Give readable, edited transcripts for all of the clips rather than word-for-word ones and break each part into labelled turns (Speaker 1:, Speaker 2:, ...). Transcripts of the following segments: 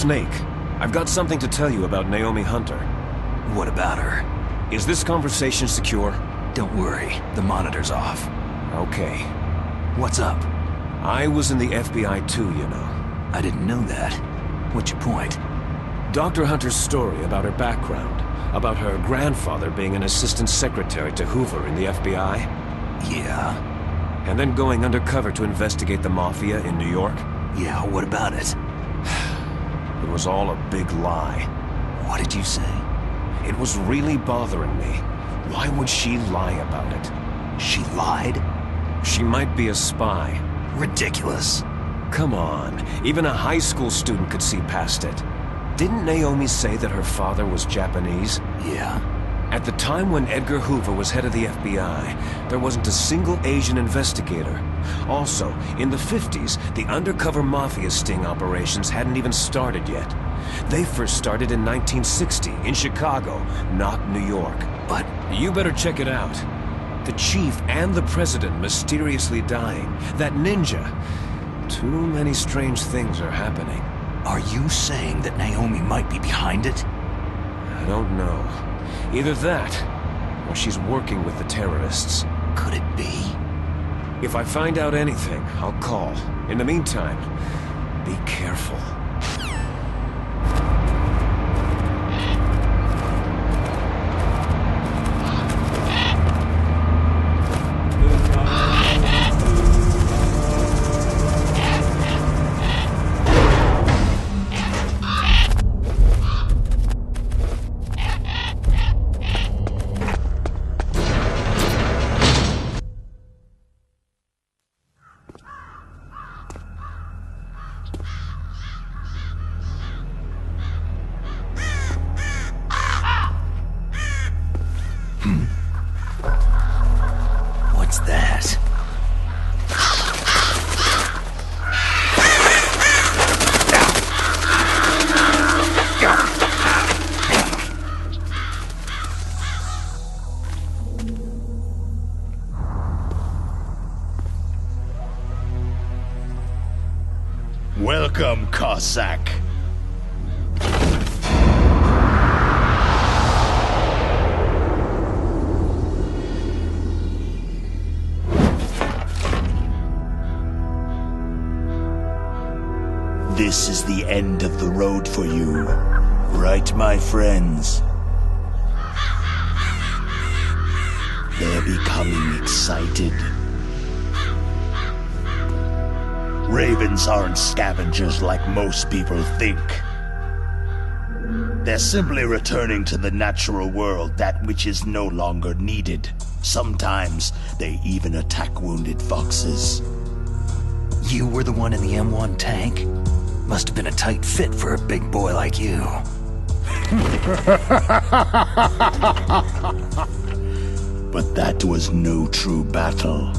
Speaker 1: Snake. I've got something to tell you about Naomi Hunter.
Speaker 2: What about her?
Speaker 1: Is this conversation secure?
Speaker 2: Don't worry, the monitor's off.
Speaker 1: Okay.
Speaker 2: What's up?
Speaker 1: I was in the FBI too, you know.
Speaker 2: I didn't know that. What's your point?
Speaker 1: Dr. Hunter's story about her background, about her grandfather being an assistant secretary to Hoover in the FBI.
Speaker 2: Yeah?
Speaker 1: And then going undercover to investigate the Mafia in New York.
Speaker 2: Yeah, what about it?
Speaker 1: It was all a big lie.
Speaker 2: What did you say?
Speaker 1: It was really bothering me. Why would she lie about it?
Speaker 2: She lied?
Speaker 1: She might be a spy.
Speaker 2: Ridiculous.
Speaker 1: Come on, even a high school student could see past it. Didn't Naomi say that her father was Japanese?
Speaker 2: Yeah.
Speaker 1: At the time when Edgar Hoover was head of the FBI, there wasn't a single Asian investigator. Also, in the 50s, the undercover Mafia sting operations hadn't even started yet. They first started in 1960, in Chicago, not New York.
Speaker 2: But
Speaker 1: you better check it out. The chief and the president mysteriously dying. That ninja. Too many strange things are happening.
Speaker 2: are you saying that Naomi might be behind it?
Speaker 1: I don't know. Either that, or she's working with the terrorists.
Speaker 2: Could it be?
Speaker 1: If I find out anything, I'll call. In the meantime, be careful.
Speaker 2: What's that?
Speaker 3: Welcome, Cossack. This is the end of the road for you, right, my friends? They're becoming excited. Ravens aren't scavengers like most people think. They're simply returning to the natural world, that which is no longer needed. Sometimes they even attack wounded foxes.
Speaker 2: You were the one in the M1 tank? Must have been a tight fit for a big boy like you.
Speaker 3: But that was no true battle.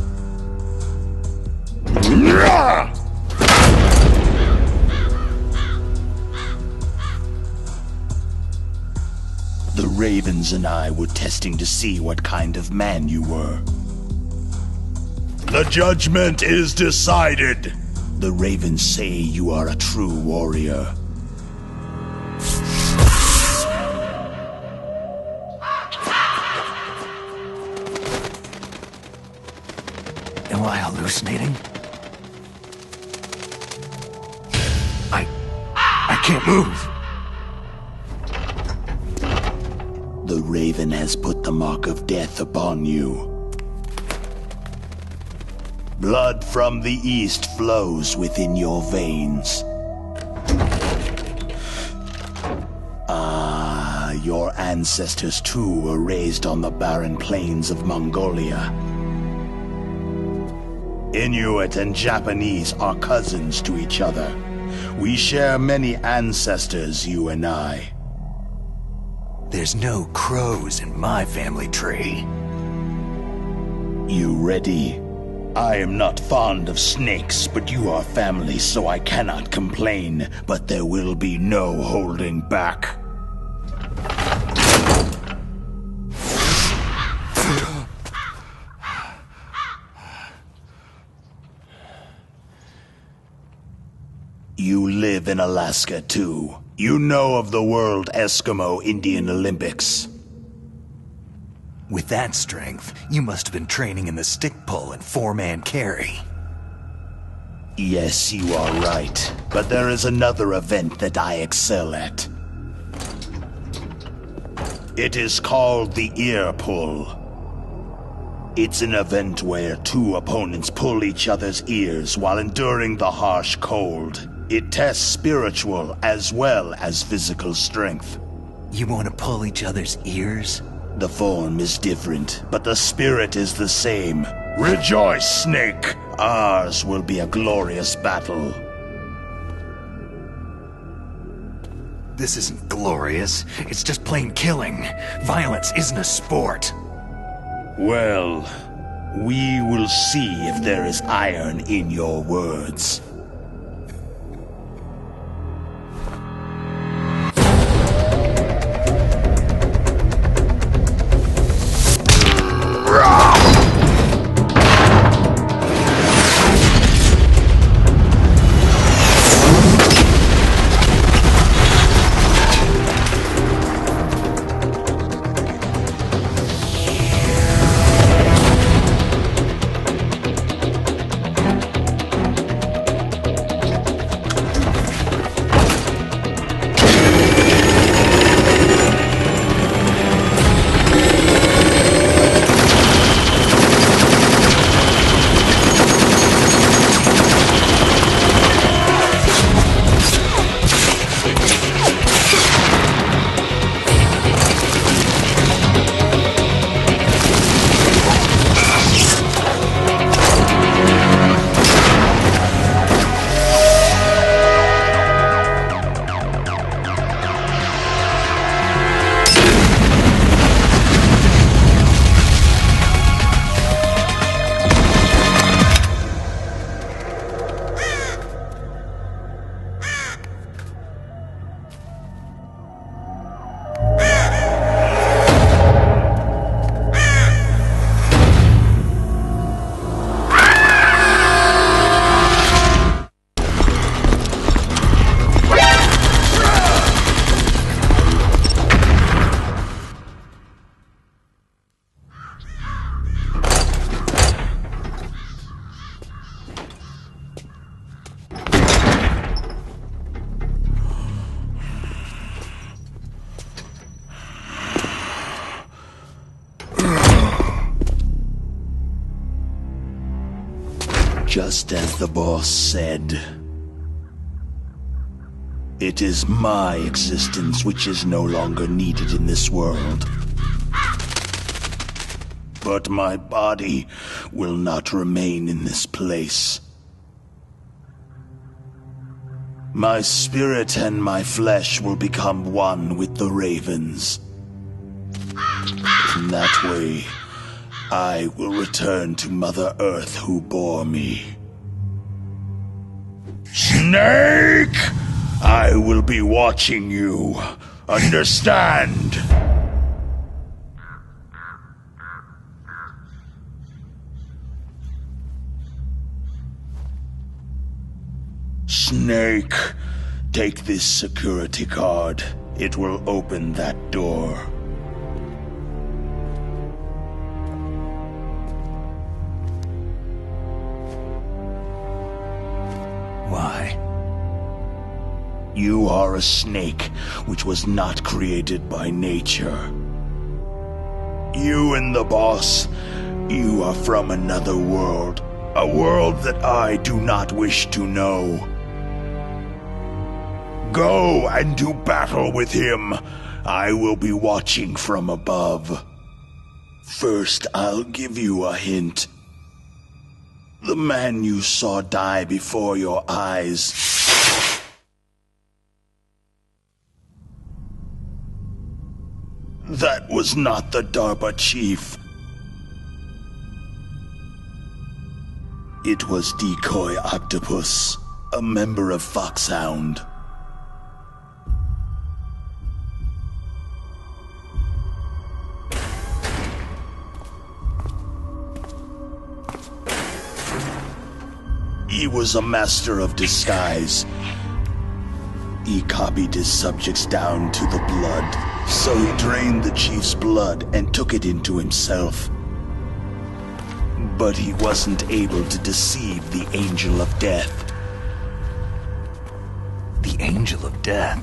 Speaker 3: The Ravens and I were testing to see what kind of man you were. The judgment is decided. The Ravens say you are a true warrior.
Speaker 2: Am I hallucinating? I can't move.
Speaker 3: The Raven has put the mark of death upon you. Blood from the east flows within your veins. Ah, your ancestors too were raised on the barren plains of Mongolia. Inuit and Japanese are cousins to each other. We share many ancestors, you and I.
Speaker 2: There's no crows in my family tree.
Speaker 3: You ready? I am not fond of snakes, but you are family, so I cannot complain. But there will be no holding back. You live in Alaska, too. You know of the World Eskimo Indian Olympics.
Speaker 2: With that strength, you must have been training in the stick pull and four-man carry.
Speaker 3: Yes, you are right. But there is another event that I excel at. It is called the ear pull. It's an event where two opponents pull each other's ears while enduring the harsh cold. It tests spiritual as well as physical strength.
Speaker 2: You want to pull each other's ears?
Speaker 3: The form is different, but the spirit is the same. Rejoice, Snake! Ours will be a glorious battle.
Speaker 2: This isn't glorious. It's just plain killing. Violence isn't a sport.
Speaker 3: Well, we will see if there is iron in your words. Just as the boss said. It is my existence which is no longer needed in this world. But my body will not remain in this place. My spirit and my flesh will become one with the ravens. In that way, I will return to Mother Earth who bore me. Snake! I will be watching you. Understand? Snake, take this security card. It will open that door.
Speaker 2: Why?
Speaker 3: You are a snake which was not created by nature. You and the boss, you are from another world. A world that I do not wish to know. Go and do battle with him. I will be watching from above. First, I'll give you a hint. The man you saw die before your eyes. That was not the DARPA chief. It was Decoy Octopus, a member of Foxhound. He was a master of disguise. He copied his subjects down to the blood. So he drained the chief's blood and took it into himself. But he wasn't able to deceive the Angel of Death.
Speaker 2: The Angel of Death?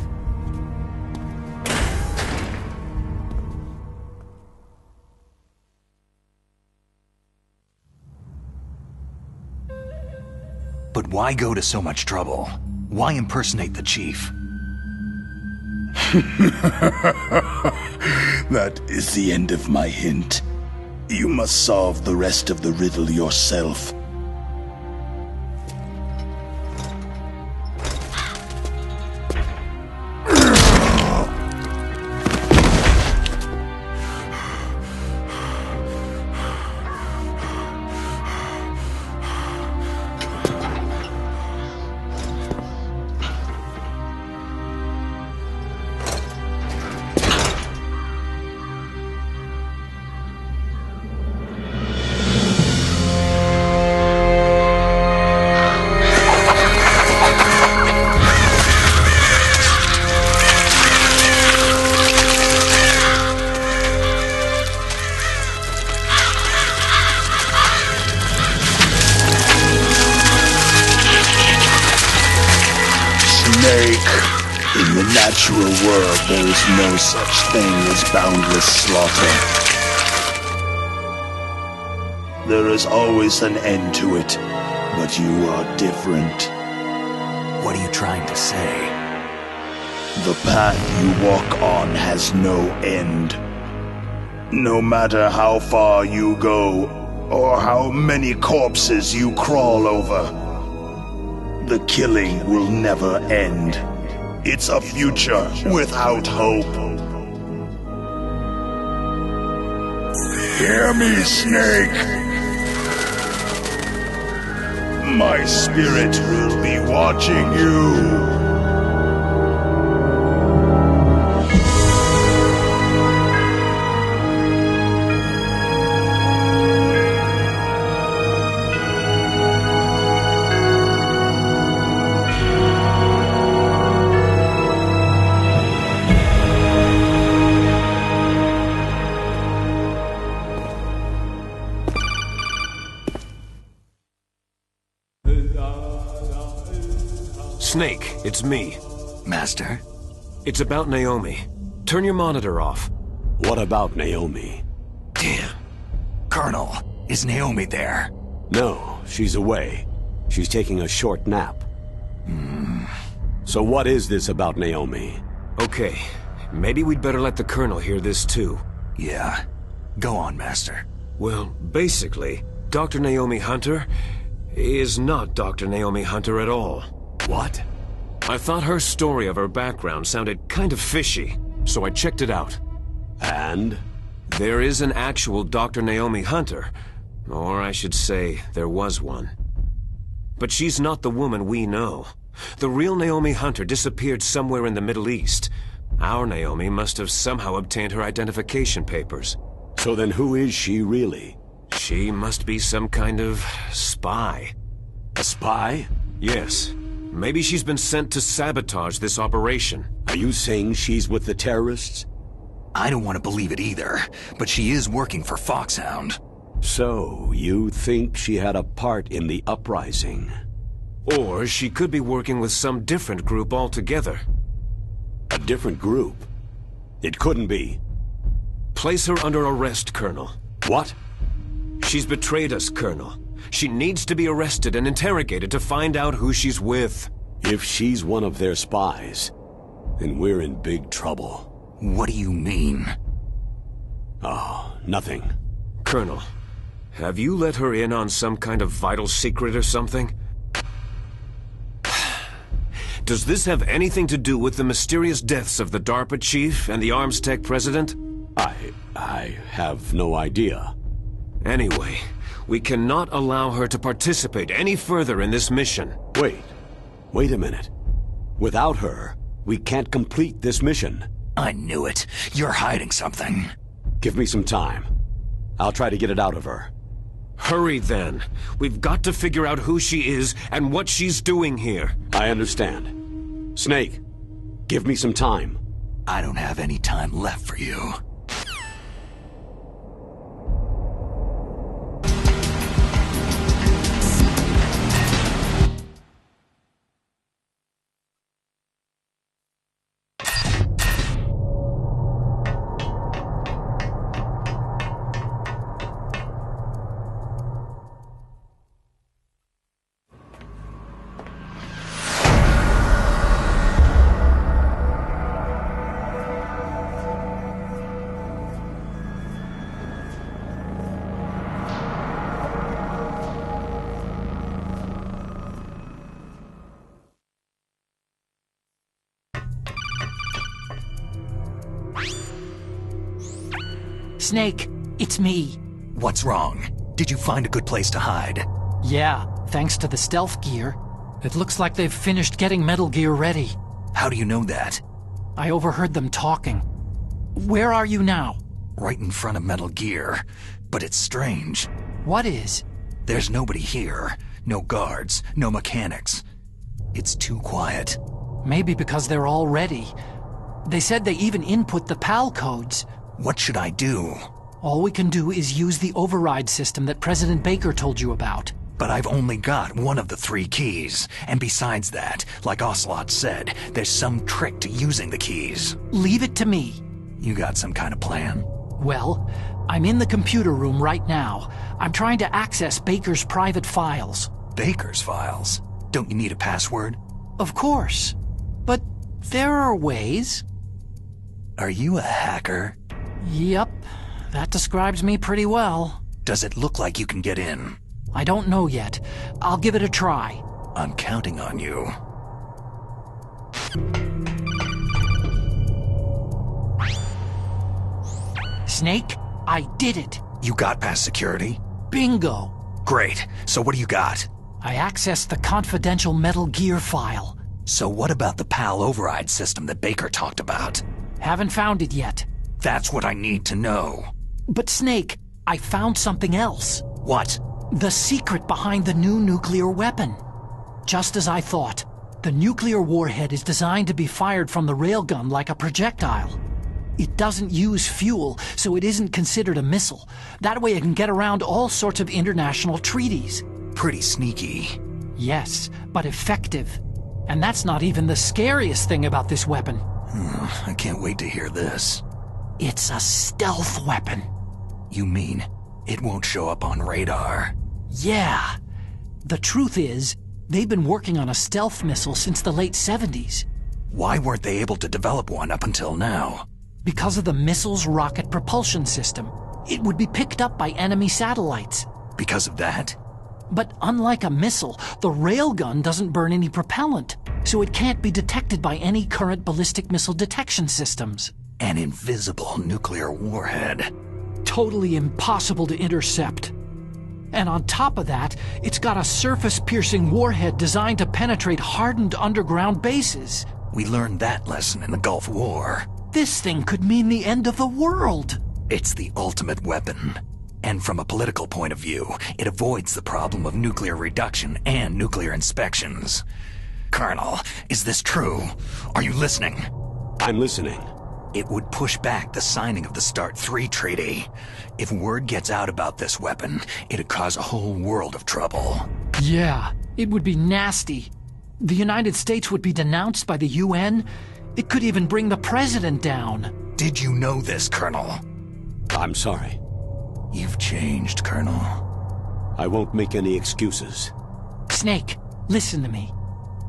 Speaker 2: But why go to so much trouble? Why impersonate the chief?
Speaker 3: That is the end of my hint. You must solve the rest of the riddle yourself. In the natural world, there is no such thing as boundless slaughter. There is always an end to it, but you are different.
Speaker 2: What are you trying to say?
Speaker 3: The path you walk on has no end. No matter how far you go, or how many corpses you crawl over, the killing will never end. It's a future without hope. Hear me, Snake! My spirit will be watching you.
Speaker 1: Snake, it's me.
Speaker 2: Master?
Speaker 1: It's about Naomi. Turn your monitor off.
Speaker 4: What about Naomi?
Speaker 2: Damn. Colonel, is Naomi there?
Speaker 4: No, she's away. She's taking a short nap. So what is this about Naomi?
Speaker 1: Okay, maybe we'd better let the Colonel hear this too.
Speaker 2: Yeah. Go on, Master.
Speaker 1: Well, basically, Dr. Naomi Hunter is not Dr. Naomi Hunter at all.
Speaker 4: What?
Speaker 1: I thought her story of her background sounded kind of fishy, so I checked it out.
Speaker 4: And?
Speaker 1: There is an actual Dr. Naomi Hunter, or I should say, there was one. But she's not the woman we know. The real Naomi Hunter disappeared somewhere in the Middle East. Our Naomi must have somehow obtained her identification papers.
Speaker 4: So then who is she really?
Speaker 1: She must be some kind of spy.
Speaker 4: A spy?
Speaker 1: Yes. Maybe she's been sent to sabotage this operation.
Speaker 4: Are you saying she's with the terrorists?
Speaker 2: I don't want to believe it either, but she is working for Foxhound.
Speaker 4: So, you think she had a part in the uprising?
Speaker 1: Or she could be working with some different group altogether.
Speaker 4: A different group? It couldn't be.
Speaker 1: Place her under arrest, Colonel.
Speaker 4: What?
Speaker 1: She's betrayed us, Colonel. She needs to be arrested and interrogated to find out who she's with.
Speaker 4: If she's one of their spies, then we're in big trouble.
Speaker 2: What do you mean?
Speaker 4: Oh, nothing.
Speaker 1: Colonel, have you let her in on some kind of vital secret or something? Does this have anything to do with the mysterious deaths of the DARPA chief and the Arms Tech president?
Speaker 4: I have no idea.
Speaker 1: Anyway, we cannot allow her to participate any further in this mission.
Speaker 4: Wait a minute. Without her, we can't complete this mission.
Speaker 2: I knew it. You're hiding something.
Speaker 4: Give me some time. I'll try to get it out of her.
Speaker 1: Hurry then. We've got to figure out who she is and what she's doing here.
Speaker 4: I understand. Snake, Give me some time.
Speaker 2: I don't have any time left for you.
Speaker 5: Snake, it's me.
Speaker 2: What's wrong? Did you find a good place to hide?
Speaker 5: Yeah, thanks to the stealth gear. It looks like they've finished getting Metal Gear ready.
Speaker 2: How do you know that?
Speaker 5: I overheard them talking. Where are you now?
Speaker 2: Right in front of Metal Gear. But it's strange.
Speaker 5: What is?
Speaker 2: There's nobody here. No guards, no mechanics. It's too quiet.
Speaker 5: Maybe because they're all ready. They said they even input the PAL codes.
Speaker 2: What should I do?
Speaker 5: All we can do is use the override system that President Baker told you about.
Speaker 2: But I've only got one of the 3 keys. And besides that, like Ocelot said, there's some trick to using the keys.
Speaker 5: Leave it to me.
Speaker 2: You got some kind of plan?
Speaker 5: Well, I'm in the computer room right now. I'm trying to access Baker's private files.
Speaker 2: Baker's files? Don't you need a password?
Speaker 5: Of course. But there are ways.
Speaker 2: Are you a hacker?
Speaker 5: Yep, that describes me pretty well.
Speaker 2: Does it look like you can get in?
Speaker 5: I don't know yet. I'll give it a try.
Speaker 2: I'm counting on you.
Speaker 5: Snake, I did it.
Speaker 2: You got past security?
Speaker 5: Bingo.
Speaker 2: Great. So what do you got?
Speaker 5: I accessed the confidential Metal Gear file.
Speaker 2: So what about the PAL override system that Baker talked about?
Speaker 5: Haven't found it yet.
Speaker 2: That's what I need to know.
Speaker 5: But Snake, I found something else.
Speaker 2: What?
Speaker 5: The secret behind the new nuclear weapon. Just as I thought, the nuclear warhead is designed to be fired from the railgun like a projectile. It doesn't use fuel, so it isn't considered a missile. That way it can get around all sorts of international treaties.
Speaker 2: Pretty sneaky.
Speaker 5: Yes, but effective. And that's not even the scariest thing about this weapon.
Speaker 2: I can't wait to hear this.
Speaker 5: It's a stealth weapon.
Speaker 2: You mean it won't show up on radar?
Speaker 5: Yeah. The truth is, they've been working on a stealth missile since the late 70s.
Speaker 2: Why weren't they able to develop one up until now?
Speaker 5: Because of the missile's rocket propulsion system. It would be picked up by enemy satellites.
Speaker 2: Because of that?
Speaker 5: But unlike a missile, the railgun doesn't burn any propellant, so it can't be detected by any current ballistic missile detection systems.
Speaker 2: An invisible nuclear warhead.
Speaker 5: Totally impossible to intercept. And on top of that, it's got a surface-piercing warhead designed to penetrate hardened underground bases.
Speaker 2: We learned that lesson in the Gulf War.
Speaker 5: This thing could mean the end of the world.
Speaker 2: It's the ultimate weapon. And from a political point of view, it avoids the problem of nuclear reduction and nuclear inspections. Colonel, is this true? Are you listening?
Speaker 4: I'm listening.
Speaker 2: It would push back the signing of the START 3 treaty. If word gets out about this weapon, it'd cause a whole world of trouble.
Speaker 5: Yeah, it would be nasty. The United States would be denounced by the UN. It could even bring the president down.
Speaker 2: Did you know this, Colonel?
Speaker 4: I'm sorry.
Speaker 2: You've changed, Colonel.
Speaker 4: I won't make any excuses.
Speaker 5: Snake, listen to me.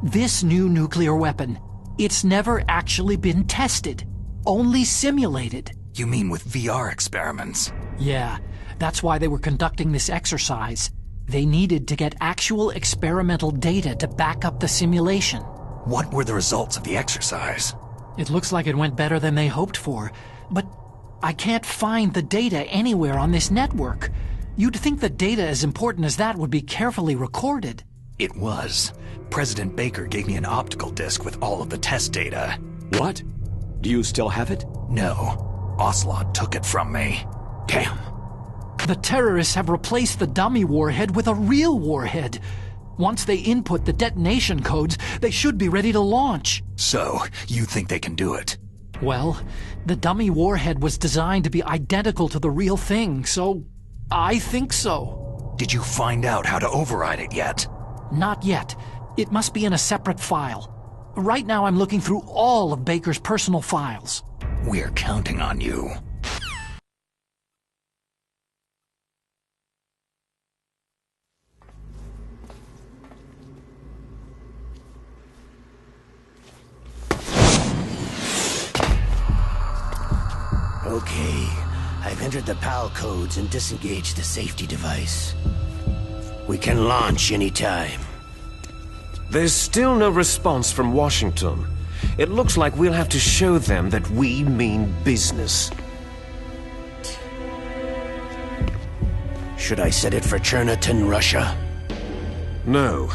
Speaker 5: This new nuclear weapon, it's never actually been tested. Only simulated.
Speaker 2: You mean with VR experiments?
Speaker 5: Yeah, that's why they were conducting this exercise. They needed to get actual experimental data to back up the simulation.
Speaker 2: What were the results of the exercise?
Speaker 5: It looks like it went better than they hoped for, but I can't find the data anywhere on this network. You'd think the data as important as that would be carefully recorded.
Speaker 2: It was. President Baker gave me an optical disc with all of the test data.
Speaker 4: What? Do you still have it?
Speaker 2: No. Ocelot took it from me.
Speaker 4: Damn.
Speaker 5: The terrorists have replaced the dummy warhead with a real warhead. Once they input the detonation codes, they should be ready to launch.
Speaker 2: So, you think they can do it?
Speaker 5: Well, the dummy warhead was designed to be identical to the real thing, so I think so.
Speaker 2: Did you find out how to override it yet?
Speaker 5: Not yet. It must be in a separate file. Right now I'm looking through all of Baker's personal files.
Speaker 2: We're counting on you.
Speaker 6: Okay, I've entered the PAL codes and disengaged the safety device. We can launch anytime.
Speaker 1: There's still no response from Washington. It looks like we'll have to show them that we mean business.
Speaker 6: Should I set it for Cherniton, Russia?
Speaker 1: No.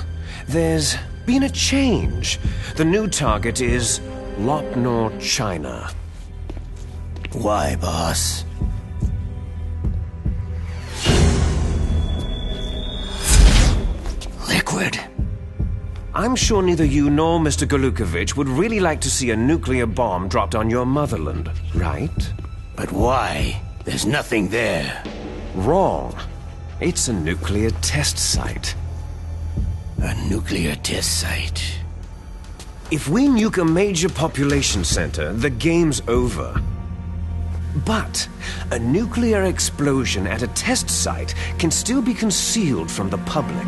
Speaker 1: There's been a change. The new target is Lopnor, China.
Speaker 6: Why, boss? Liquid.
Speaker 1: I'm sure neither you nor Mr. Galukovich would really like to see a nuclear bomb dropped on your motherland, right?
Speaker 6: But why? There's nothing there.
Speaker 1: Wrong. It's a nuclear test site.
Speaker 6: A nuclear test site.
Speaker 1: If we nuke a major population center, the game's over. But a nuclear explosion at a test site can still be concealed from the public.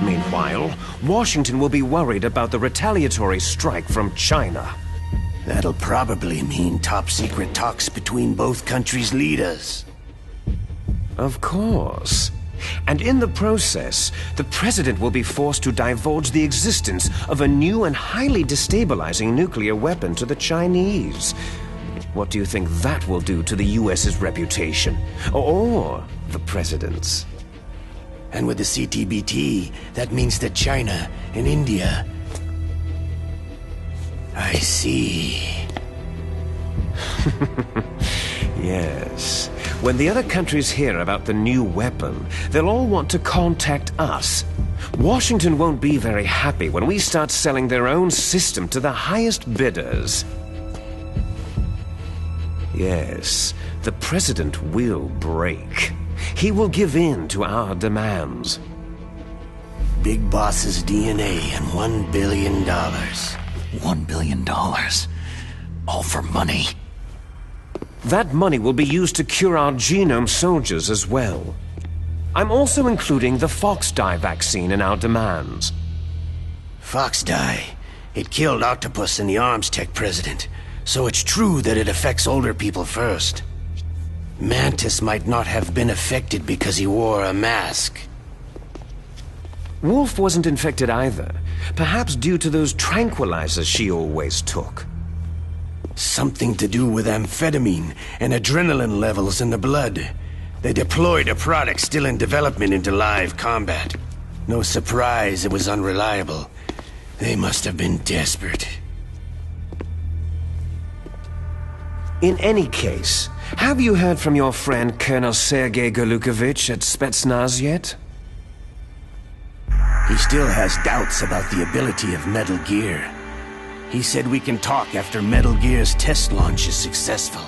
Speaker 1: Meanwhile, Washington will be worried about the retaliatory strike from China.
Speaker 6: That'll probably mean top-secret talks between both countries' leaders.
Speaker 1: Of course. And in the process, the president will be forced to divulge the existence of a new and highly destabilizing nuclear weapon to the Chinese. What do you think that will do to the U.S.'s reputation? Or the president's?
Speaker 6: And with the CTBT, that means that China and India... I see.
Speaker 1: Yes. When the other countries hear about the new weapon, they'll all want to contact us. Washington won't be very happy when we start selling their own system to the highest bidders. Yes, the president will break. He will give in to our demands.
Speaker 6: Big Boss's DNA and $1 billion.
Speaker 2: $1 billion? All for money?
Speaker 1: That money will be used to cure our genome soldiers as well. I'm also including the Fox-dye vaccine in our demands.
Speaker 6: Fox-dye? It killed Octopus and the Arms Tech president. So it's true that it affects older people first. Mantis might not have been affected because he wore a mask.
Speaker 1: Wolf wasn't infected either. Perhaps due to those tranquilizers she always took.
Speaker 6: Something to do with amphetamine and adrenaline levels in the blood. They deployed a product still in development into live combat. No surprise it was unreliable. They must have been desperate.
Speaker 1: In any case, have you heard from your friend Colonel Sergei Galukovich at Spetsnaz yet?
Speaker 6: He still has doubts about the ability of Metal Gear. He said we can talk after Metal Gear's test launch is successful.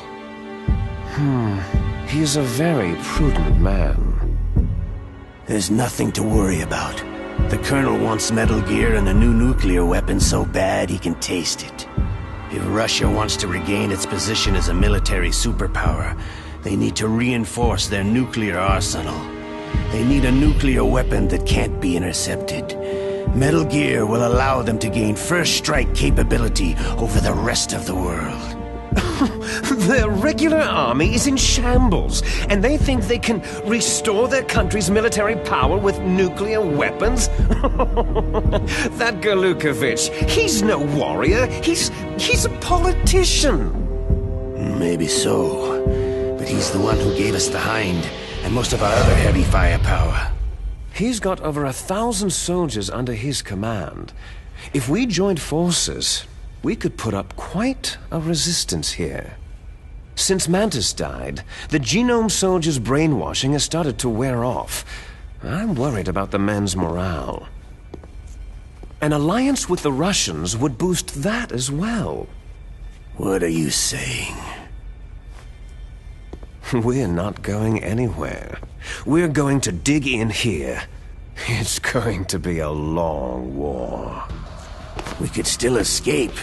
Speaker 1: He's a very prudent man.
Speaker 6: There's nothing to worry about. The Colonel wants Metal Gear and a new nuclear weapon so bad he can taste it. If Russia wants to regain its position as a military superpower, they need to reinforce their nuclear arsenal. They need a nuclear weapon that can't be intercepted. Metal Gear will allow them to gain first strike capability over the rest of the world.
Speaker 1: Their regular army is in shambles, and they think they can restore their country's military power with nuclear weapons? That Galukovich, he's no warrior, he's a politician.
Speaker 6: Maybe so, but he's the one who gave us the Hind, and most of our other heavy firepower.
Speaker 1: He's got over 1,000 soldiers under his command. If we joined forces, we could put up quite a resistance here. Since Mantis died, the genome soldiers' brainwashing has started to wear off. I'm worried about the men's morale. An alliance with the Russians would boost that as well.
Speaker 6: What are you saying?
Speaker 1: We're not going anywhere. We're going to dig in here. It's going to be a long war.
Speaker 6: We could still escape.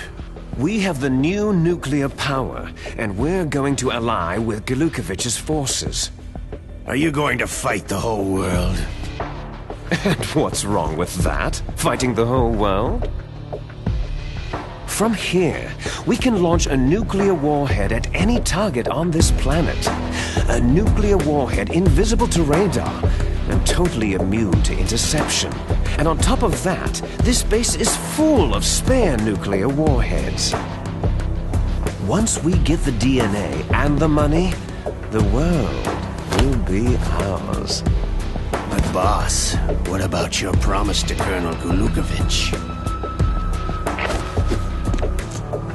Speaker 1: We have the new nuclear power, and we're going to ally with Glukovich's forces.
Speaker 6: Are you going to fight the whole world?
Speaker 1: And what's wrong with that? Fighting the whole world? From here, we can launch a nuclear warhead at any target on this planet. A nuclear warhead invisible to radar and totally immune to interception. And on top of that, this base is full of spare nuclear warheads. Once we get the DNA and the money, the world will be ours.
Speaker 6: But boss, what about your promise to Colonel Glukovich?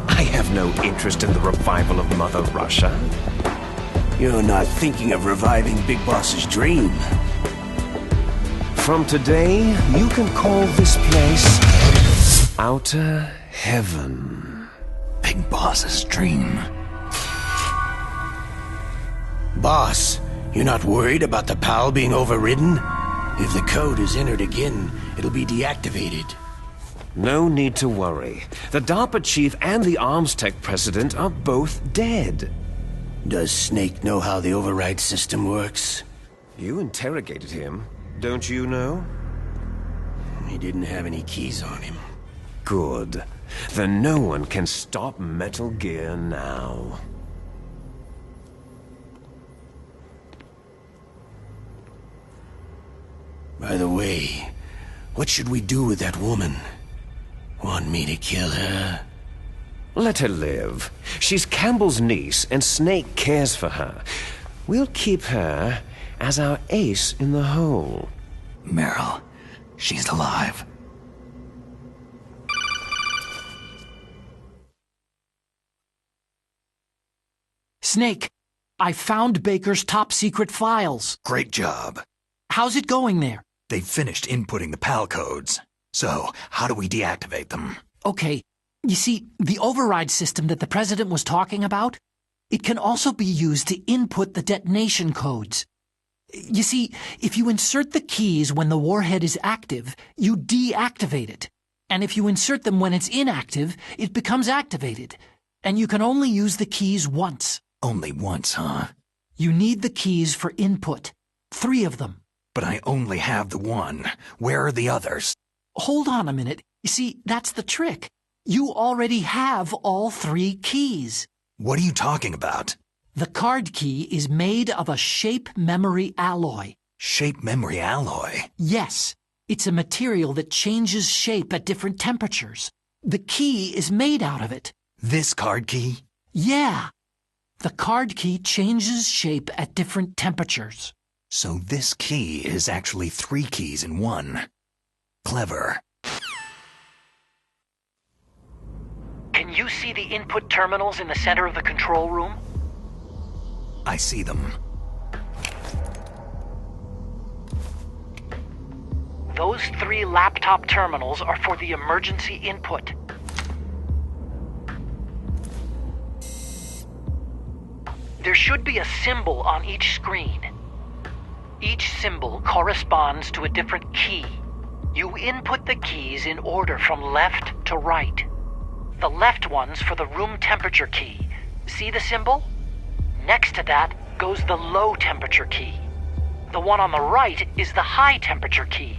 Speaker 1: I have no interest in the revival of Mother Russia.
Speaker 6: You're not thinking of reviving Big Boss's dream.
Speaker 1: From today, you can call this place Outer Heaven.
Speaker 2: Big Boss's dream.
Speaker 6: Boss, you're not worried about the PAL being overridden? If the code is entered again, it'll be deactivated.
Speaker 1: No need to worry. The DARPA chief and the arms tech president are both dead.
Speaker 6: Does Snake know how the override system works?
Speaker 1: You interrogated him, don't you know?
Speaker 6: He didn't have any keys on him.
Speaker 1: Good. Then no one can stop Metal Gear now.
Speaker 6: By the way, what should we do with that woman? Want me to kill her?
Speaker 1: Let her live. She's Campbell's niece, and Snake cares for her. We'll keep her as our ace in the hole.
Speaker 2: Meryl, she's alive.
Speaker 5: Snake, I found Baker's top-secret files.
Speaker 2: Great job.
Speaker 5: How's it going there?
Speaker 2: They've finished inputting the PAL codes. So, how do we deactivate them?
Speaker 5: Okay, you see, the override system that the President was talking about, it can also be used to input the detonation codes. You see, if you insert the keys when the warhead is active, you deactivate it. And if you insert them when it's inactive, it becomes activated. And you can only use the keys once.
Speaker 2: Only once, huh?
Speaker 5: You need the keys for input. 3 of them.
Speaker 2: But I only have the one. Where are the others?
Speaker 5: Hold on a minute. You see, that's the trick. You already have all 3 keys.
Speaker 2: What are you talking about?
Speaker 5: The card key is made of a shape memory alloy.
Speaker 2: Shape memory alloy?
Speaker 5: Yes. It's a material that changes shape at different temperatures. The key is made out of it.
Speaker 2: This card key?
Speaker 5: Yeah. The card key changes shape at different temperatures.
Speaker 2: So this key is actually 3 keys in one. Clever.
Speaker 5: Can you see the input terminals in the center of the control room?
Speaker 2: I see them.
Speaker 5: Those 3 laptop terminals are for the emergency input. There should be a symbol on each screen. Each symbol corresponds to a different key. You input the keys in order from left to right. The left one's for the room temperature key. See the symbol? Next to that goes the low temperature key. The one on the right is the high temperature key.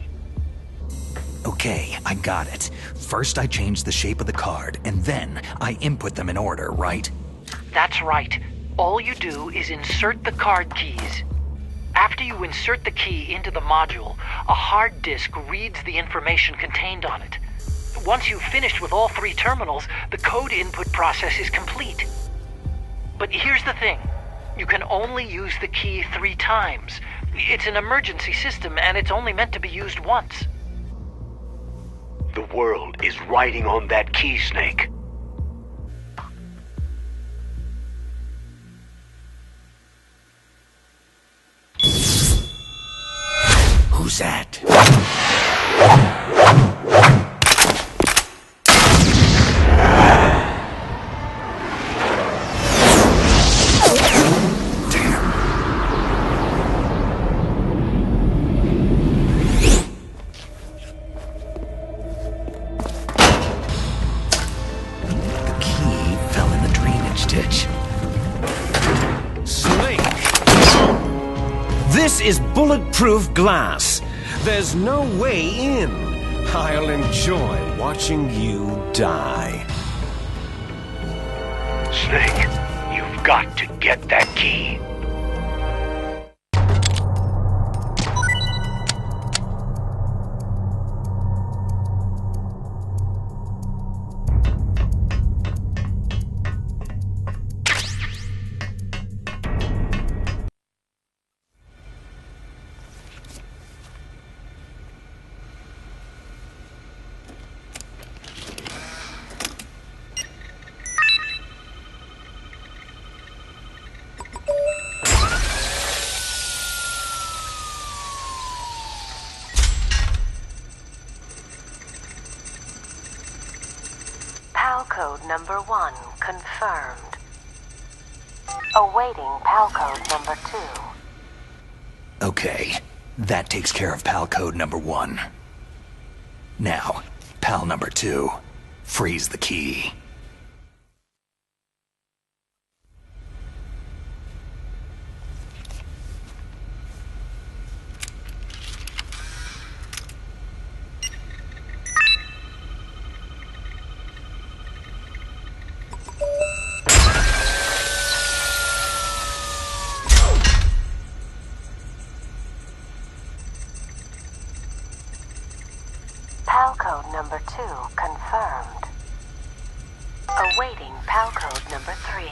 Speaker 2: Okay, I got it. First I change the shape of the card, and then I input them in order, right?
Speaker 5: That's right. All you do is insert the card keys. After you insert the key into the module, a hard disk reads the information contained on it. Once you've finished with all 3 terminals, the code input process is complete. But here's the thing. You can only use the key 3 times. It's an emergency system, and it's only meant to be used once.
Speaker 6: The world is riding on that key, Snake. Who's that?
Speaker 2: advantage.
Speaker 1: Snake! This is bulletproof glass. There's no way in. I'll enjoy watching you die.
Speaker 2: Snake, you've got to get that key.
Speaker 7: PAL code number 1 confirmed. Awaiting PAL code number 2.
Speaker 2: Okay, that takes care of PAL code number 1. Now, PAL number 2. Freeze the key.
Speaker 7: PAL code number 2 confirmed. Awaiting PAL code number 3.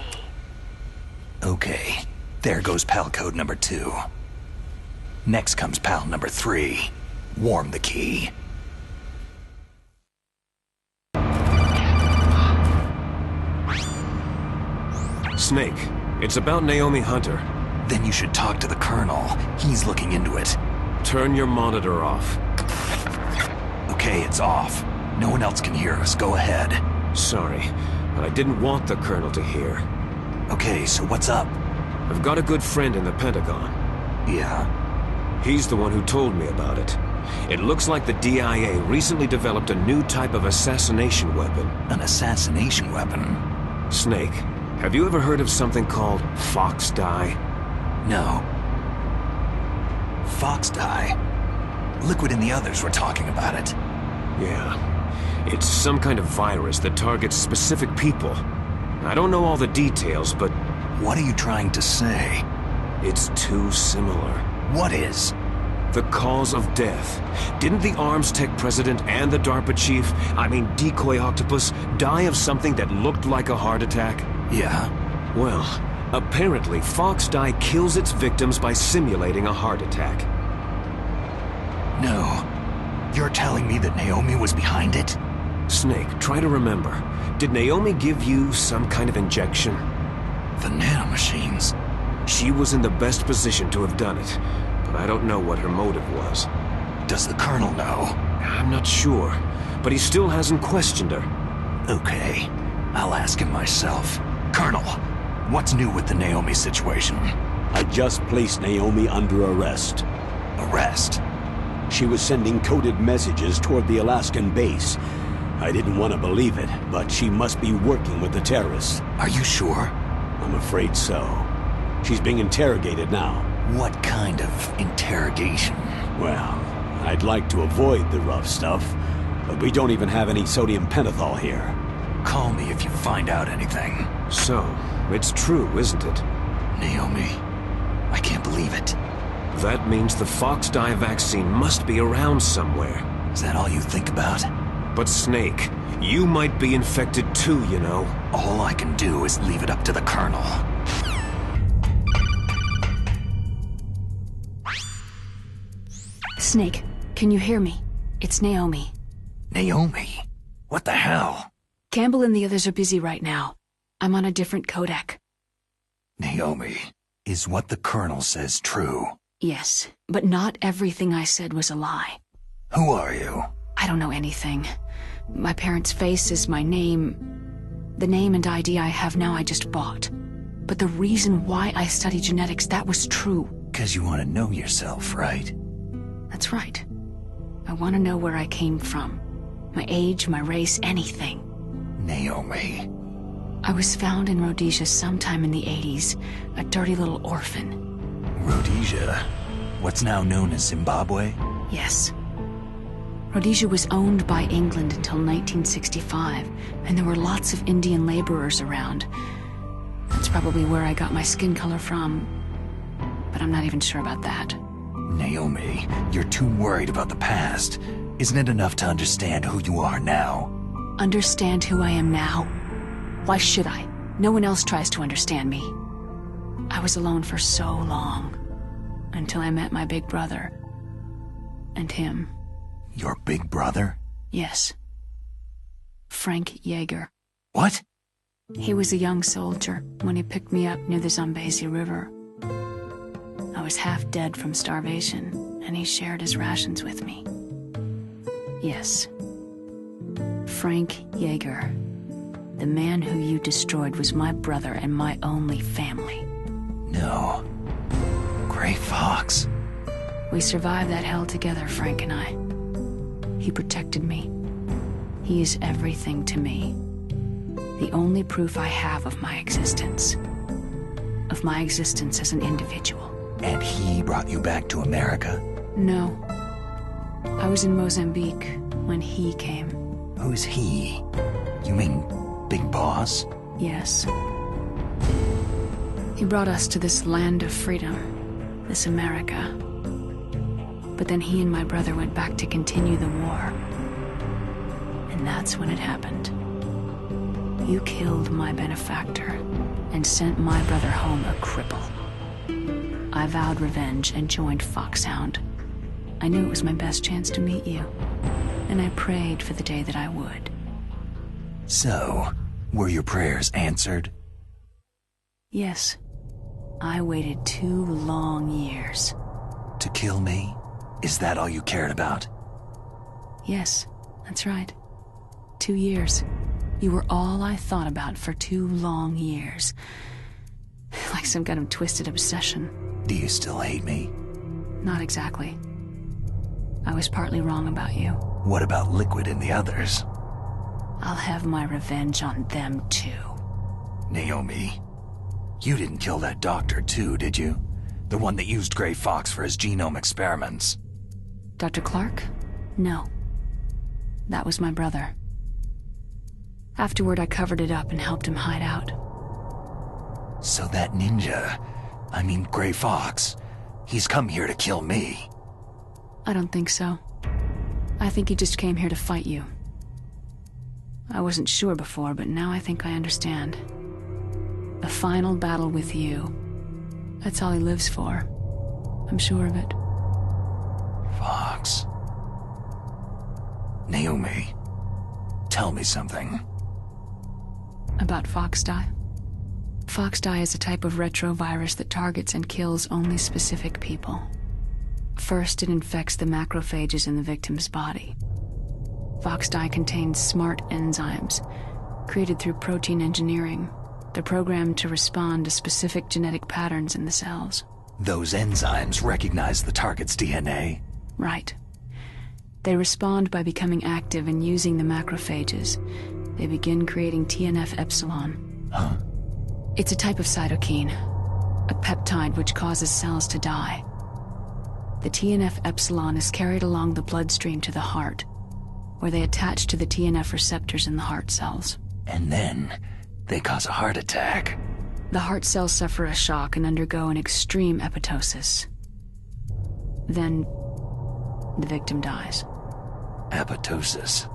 Speaker 2: Okay, there goes PAL code number 2. Next comes PAL number 3. Warm the key.
Speaker 1: Snake, it's about Naomi Hunter.
Speaker 2: Then you should talk to the Colonel. He's looking into it.
Speaker 1: Turn your monitor off.
Speaker 2: Okay, it's off. No one else can hear us. Go ahead.
Speaker 1: Sorry, but I didn't want the Colonel to hear.
Speaker 2: Okay, so what's up?
Speaker 1: I've got a good friend in the Pentagon.
Speaker 2: Yeah?
Speaker 1: He's the one who told me about it. It looks like the DIA recently developed a new type of assassination weapon.
Speaker 2: An assassination weapon?
Speaker 1: Snake, have you ever heard of something called fox dye?
Speaker 2: No. Fox dye? Liquid and the others were talking about it.
Speaker 1: Yeah. It's some kind of virus that targets specific people. I don't know all the details, but...
Speaker 2: What are you trying to say?
Speaker 1: It's too similar.
Speaker 2: What is?
Speaker 1: The cause of death. Didn't the Arms Tech president and the DARPA chief, Decoy Octopus, die of something that looked like a heart attack?
Speaker 2: Yeah?
Speaker 1: Well, apparently fox dye kills its victims by simulating a heart attack.
Speaker 2: No. You're telling me that Naomi was behind it?
Speaker 1: Snake, try to remember. Did Naomi give you some kind of injection?
Speaker 2: The nanomachines.
Speaker 1: She was in the best position to have done it, but I don't know what her motive was.
Speaker 2: Does the Colonel know?
Speaker 1: I'm not sure, but he still hasn't questioned her.
Speaker 2: Okay, I'll ask him myself. Colonel, what's new with the Naomi situation?
Speaker 4: I just placed Naomi under arrest.
Speaker 2: Arrest?
Speaker 4: She was sending coded messages toward the Alaskan base. I didn't want to believe it, but she must be working with the terrorists.
Speaker 2: Are you sure?
Speaker 4: I'm afraid so. She's being interrogated now.
Speaker 2: What kind of interrogation?
Speaker 4: Well, I'd like to avoid the rough stuff, but we don't even have any sodium pentothal here.
Speaker 2: Call me if you find out anything.
Speaker 1: So, it's true, isn't it?
Speaker 2: Naomi, I can't believe it.
Speaker 1: That means the fox dye vaccine must be around somewhere.
Speaker 2: Is that all you think about?
Speaker 1: But Snake, you might be infected too, you know.
Speaker 2: All I can do is leave it up to the Colonel.
Speaker 8: Snake, can you hear me? It's Naomi.
Speaker 2: Naomi? What the hell?
Speaker 8: Campbell and the others are busy right now. I'm on a different codec.
Speaker 2: Naomi, is what the Colonel says true?
Speaker 8: Yes, but not everything I said was a lie.
Speaker 2: Who are you?
Speaker 8: I don't know anything. My parents' face is my name. The name and ID I have now I just bought. But the reason why I study genetics, that was true.
Speaker 2: 'Cause you want to know yourself, right?
Speaker 8: That's right. I want to know where I came from. My age, my race, anything.
Speaker 2: Naomi,
Speaker 8: I was found in Rhodesia sometime in the 80s, a dirty little orphan.
Speaker 2: Rhodesia? What's now known as Zimbabwe?
Speaker 8: Yes. Rhodesia was owned by England until 1965, and there were lots of Indian laborers around. That's probably where I got my skin color from, but I'm not even sure about that.
Speaker 2: Naomi, you're too worried about the past. Isn't it enough to understand who you are now?
Speaker 8: Understand who I am now? Why should I? No one else tries to understand me. I was alone for so long, until I met my big brother. And him.
Speaker 2: Your big brother?
Speaker 8: Yes. Frank Yeager.
Speaker 2: What?
Speaker 8: He was a young soldier when he picked me up near the Zambezi River. I was half dead from starvation, and he shared his rations with me. Yes. Frank Yeager. The man who you destroyed was my brother and my only family.
Speaker 2: No. Gray Fox.
Speaker 8: We survived that hell together, Frank and I. He protected me. He is everything to me. The only proof I have of my existence. Of my existence as an individual.
Speaker 2: And he brought you back to America?
Speaker 8: No. I was in Mozambique when he came.
Speaker 2: Who's he? You mean Big Boss?
Speaker 8: Yes. He brought us to this land of freedom, this America. But then he and my brother went back to continue the war. And that's when it happened. You killed my benefactor and sent my brother home a cripple. I vowed revenge and joined Foxhound. I knew it was my best chance to meet you, and I prayed for the day that I would.
Speaker 2: So, were your prayers answered?
Speaker 8: Yes. I waited 2 long years.
Speaker 2: To kill me? Is that all you cared about?
Speaker 8: Yes, that's right. 2 years. You were all I thought about for 2 long years. Like some kind of twisted obsession.
Speaker 2: Do you still hate me?
Speaker 8: Not exactly. I was partly wrong about you.
Speaker 2: What about Liquid and the others?
Speaker 8: I'll have my revenge on them too.
Speaker 2: Naomi, you didn't kill that doctor too, did you? The one that used Gray Fox for his genome experiments.
Speaker 8: Dr. Clark? No. That was my brother. Afterward, I covered it up and helped him hide out.
Speaker 2: So that ninja, I mean Gray Fox, he's come here to kill me.
Speaker 8: I don't think so. I think he just came here to fight you. I wasn't sure before, but now I think I understand. A final battle with you. That's all he lives for. I'm sure of it.
Speaker 2: Fox. Naomi, tell me something.
Speaker 8: About Foxdie? Foxdie is a type of retrovirus that targets and kills only specific people. First, it infects the macrophages in the victim's body. Foxdie contains smart enzymes, created through protein engineering. They're programmed to respond to specific genetic patterns in the cells.
Speaker 2: Those enzymes recognize the target's DNA?
Speaker 8: Right. They respond by becoming active and using the macrophages. They begin creating TNF-epsilon.
Speaker 2: Huh?
Speaker 8: It's a type of cytokine, a peptide which causes cells to die. The TNF-epsilon is carried along the bloodstream to the heart, where they attach to the TNF receptors in the heart cells.
Speaker 2: And then, they cause a heart attack.
Speaker 8: The heart cells suffer a shock and undergo an extreme apoptosis. Then, the victim dies.
Speaker 2: Apoptosis?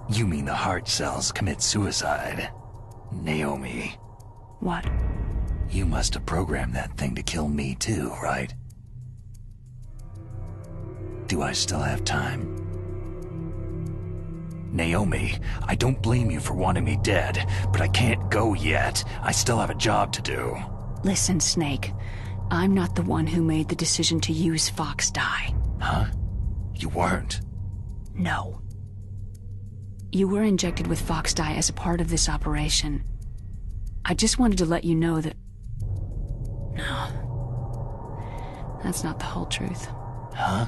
Speaker 2: You mean the heart cells commit suicide? Naomi.
Speaker 8: What?
Speaker 2: You must have programmed that thing to kill me too, right? Do I still have time? Naomi, I don't blame you for wanting me dead, but I can't go yet. I still have a job to do.
Speaker 8: Listen, Snake. I'm not the one who made the decision to use Foxdie.
Speaker 2: Huh? You weren't?
Speaker 8: No. You were injected with Foxdie as a part of this operation. I just wanted to let you know that... No. That's not the whole truth.
Speaker 2: Huh?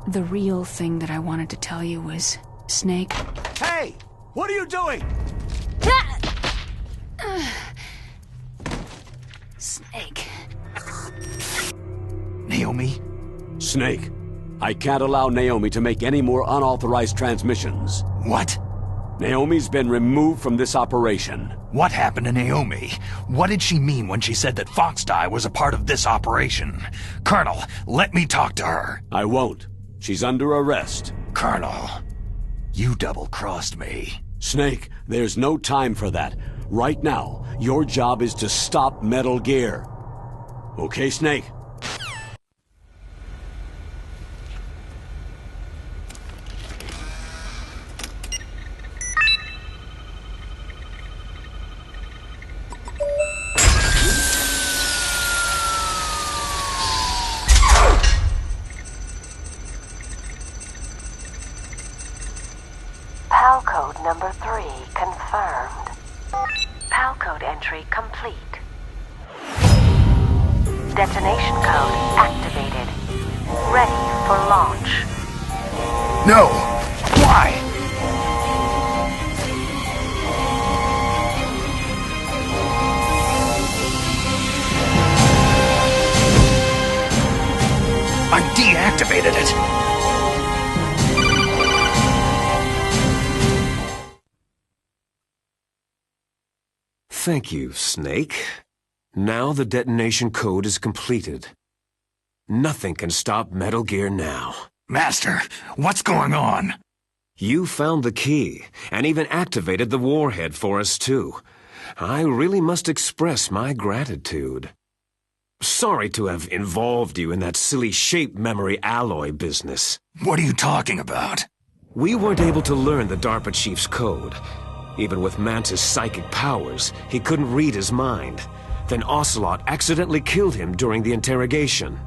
Speaker 8: The real thing that I wanted to tell you was... Snake...
Speaker 4: Hey! What are you doing?
Speaker 8: Snake.
Speaker 2: Naomi?
Speaker 4: Snake, I can't allow Naomi to make any more unauthorized transmissions.
Speaker 2: What?
Speaker 4: Naomi's been removed from this operation.
Speaker 2: What happened to Naomi? What did she mean when she said that Foxdie was a part of this operation? Colonel, let me talk to her.
Speaker 4: I won't. She's under arrest.
Speaker 2: Colonel, you double-crossed me.
Speaker 4: Snake, there's no time for that. Right now, your job is to stop Metal Gear. Okay, Snake?
Speaker 7: PAL code number 3 confirmed. PAL code entry complete. Detonation code activated. Ready for launch.
Speaker 2: No! Why? I deactivated it!
Speaker 1: Thank you, Snake. Now the detonation code is completed. Nothing can stop Metal Gear now.
Speaker 2: Master, what's going on?
Speaker 1: You found the key, and even activated the warhead for us too. I really must express my gratitude. Sorry to have involved you in that silly shape memory alloy business.
Speaker 2: What are you talking about?
Speaker 1: We weren't able to learn the DARPA chief's code. Even with Mantis' psychic powers, he couldn't read his mind. Then Ocelot accidentally killed him during the interrogation.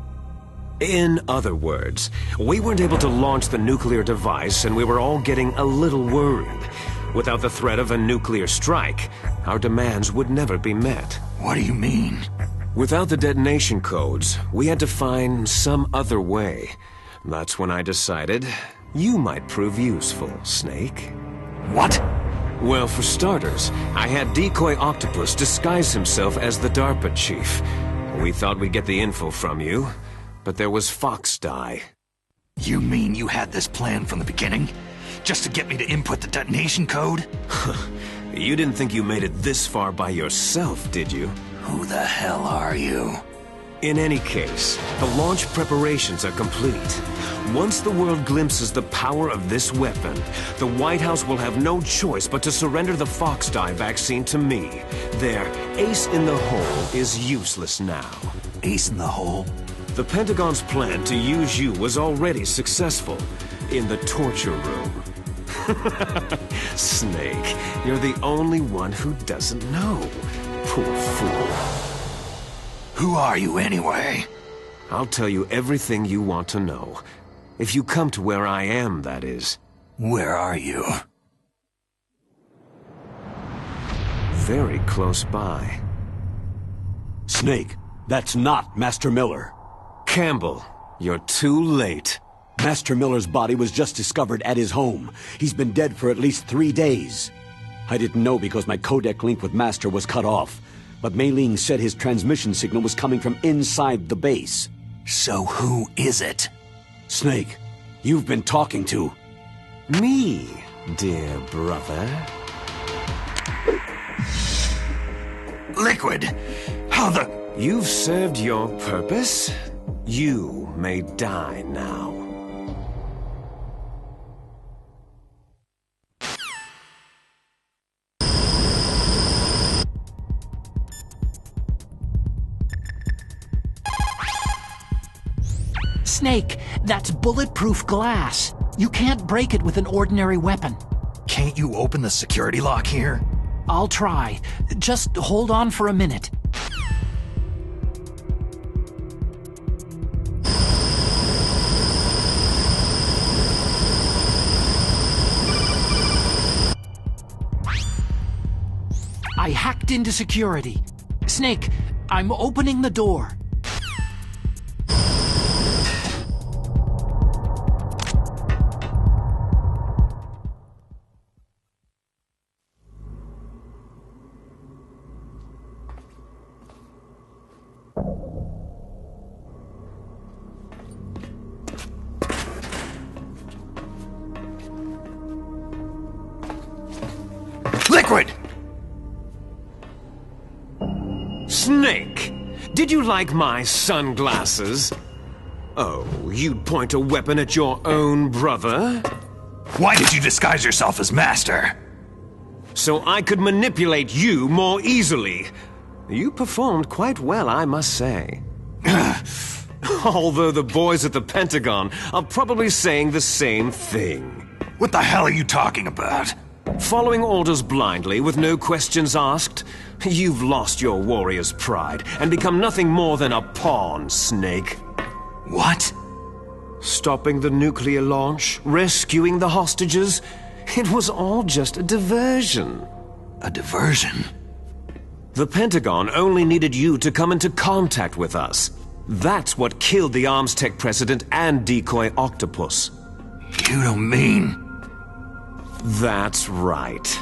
Speaker 1: In other words, we weren't able to launch the nuclear device, and we were all getting a little worried. Without the threat of a nuclear strike, our demands would never be met.
Speaker 2: What do you mean?
Speaker 1: Without the detonation codes, we had to find some other way. That's when I decided you might prove useful, Snake.
Speaker 2: What?
Speaker 1: Well, for starters, I had Decoy Octopus disguise himself as the DARPA chief. We thought we'd get the info from you, but there was Foxdie.
Speaker 2: You mean you had this plan from the beginning? Just to get me to input the detonation code?
Speaker 1: You didn't think you made it this far by yourself, did you?
Speaker 2: Who the hell are you?
Speaker 1: In any case, the launch preparations are complete. Once the world glimpses the power of this weapon, the White House will have no choice but to surrender the Foxdie vaccine to me. Their ace in the hole is useless now.
Speaker 2: Ace in the hole?
Speaker 1: The Pentagon's plan to use you was already successful in the torture room. Snake, you're the only one who doesn't know. Poor fool.
Speaker 2: Who are you anyway?
Speaker 1: I'll tell you everything you want to know. If you come to where I am, that is.
Speaker 2: Where are you?
Speaker 1: Very close by.
Speaker 4: Snake, that's not Master Miller.
Speaker 1: Campbell, you're too late.
Speaker 4: Master Miller's body was just discovered at his home. He's been dead for at least 3 days. I didn't know because my codec link with Master was cut off. But Mei Ling said his transmission signal was coming from inside the base.
Speaker 2: So who is it?
Speaker 4: Snake, you've been talking to...
Speaker 1: Me, dear brother.
Speaker 2: Liquid! How the...
Speaker 1: You've served your purpose. You may die now.
Speaker 5: Snake, that's bulletproof glass. You can't break it with an ordinary weapon.
Speaker 2: Can't you open the security lock here?
Speaker 5: I'll try. Just hold on for a minute. I hacked into security. Snake, I'm opening the door.
Speaker 2: liquid!
Speaker 1: Snake, did you like my sunglasses? Oh, you'd point a weapon at your own brother?
Speaker 2: Why did you disguise yourself as Master?
Speaker 1: So I could manipulate you more easily. You performed quite well, I must say. Although the boys at the Pentagon are probably saying the same thing.
Speaker 2: What the hell are you talking about?
Speaker 1: Following orders blindly with no questions asked? You've lost your warrior's pride and become nothing more than a pawn, Snake.
Speaker 2: What?
Speaker 1: Stopping the nuclear launch, rescuing the hostages, it was all just a diversion.
Speaker 2: A diversion?
Speaker 1: The Pentagon only needed you to come into contact with us. That's what killed the Arms Tech president and decoy octopus.
Speaker 2: You don't mean...
Speaker 1: That's right.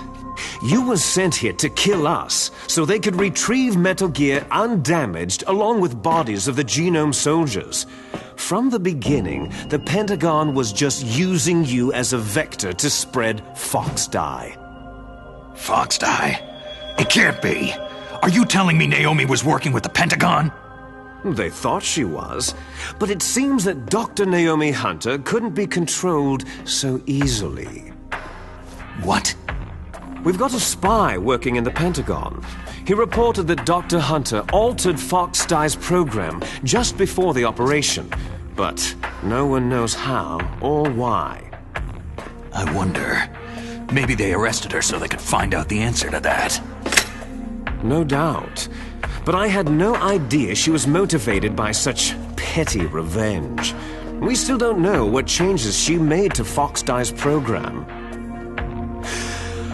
Speaker 1: You were sent here to kill us, so they could retrieve Metal Gear undamaged along with bodies of the Genome soldiers. From the beginning, the Pentagon was just using you as a vector to spread Fox Dye.
Speaker 2: Fox Dye? It can't be! Are you telling me Naomi was working with the Pentagon?
Speaker 1: They thought she was, but it seems that Dr. Naomi Hunter couldn't be controlled so easily.
Speaker 2: What?
Speaker 1: We've got a spy working in the Pentagon. He reported that Dr. Hunter altered Fox Dye's program just before the operation, but no one knows how or why.
Speaker 2: I wonder, maybe they arrested her so they could find out the answer to that.
Speaker 1: No doubt. But I had no idea she was motivated by such petty revenge. We still don't know what changes she made to Fox Dye's program.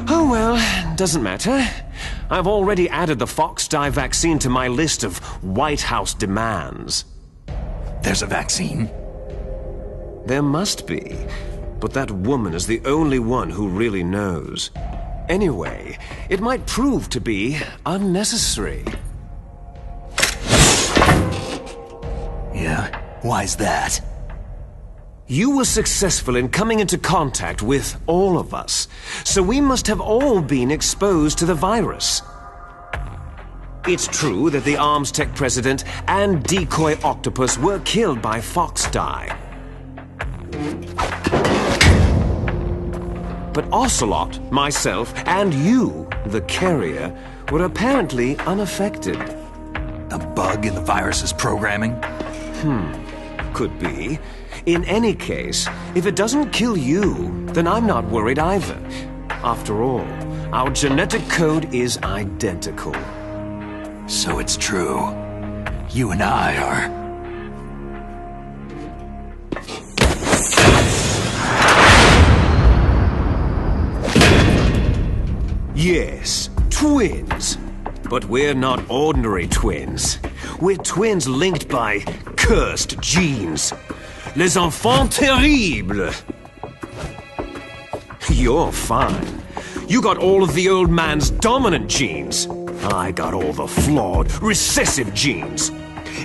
Speaker 1: Oh well, doesn't matter. I've already added the Fox Dye vaccine to my list of White House demands.
Speaker 2: There's a vaccine?
Speaker 1: There must be, but that woman is the only one who really knows. Anyway, it might prove to be unnecessary.
Speaker 2: Yeah? Why's that?
Speaker 1: You were successful in coming into contact with all of us, so we must have all been exposed to the virus. It's true that the Arms Tech president and decoy octopus were killed by Fox Dye. But Ocelot, myself, and you, the carrier, were apparently unaffected.
Speaker 2: A bug in the virus's programming?
Speaker 1: Could be. In any case, if it doesn't kill you, then I'm not worried either. After all, our genetic code is identical.
Speaker 2: So it's true. You and I are...
Speaker 1: Yes, twins. But we're not ordinary twins. We're twins linked by cursed genes. Les enfants terribles. You're fine. You got all of the old man's dominant genes. I got all the flawed, recessive genes.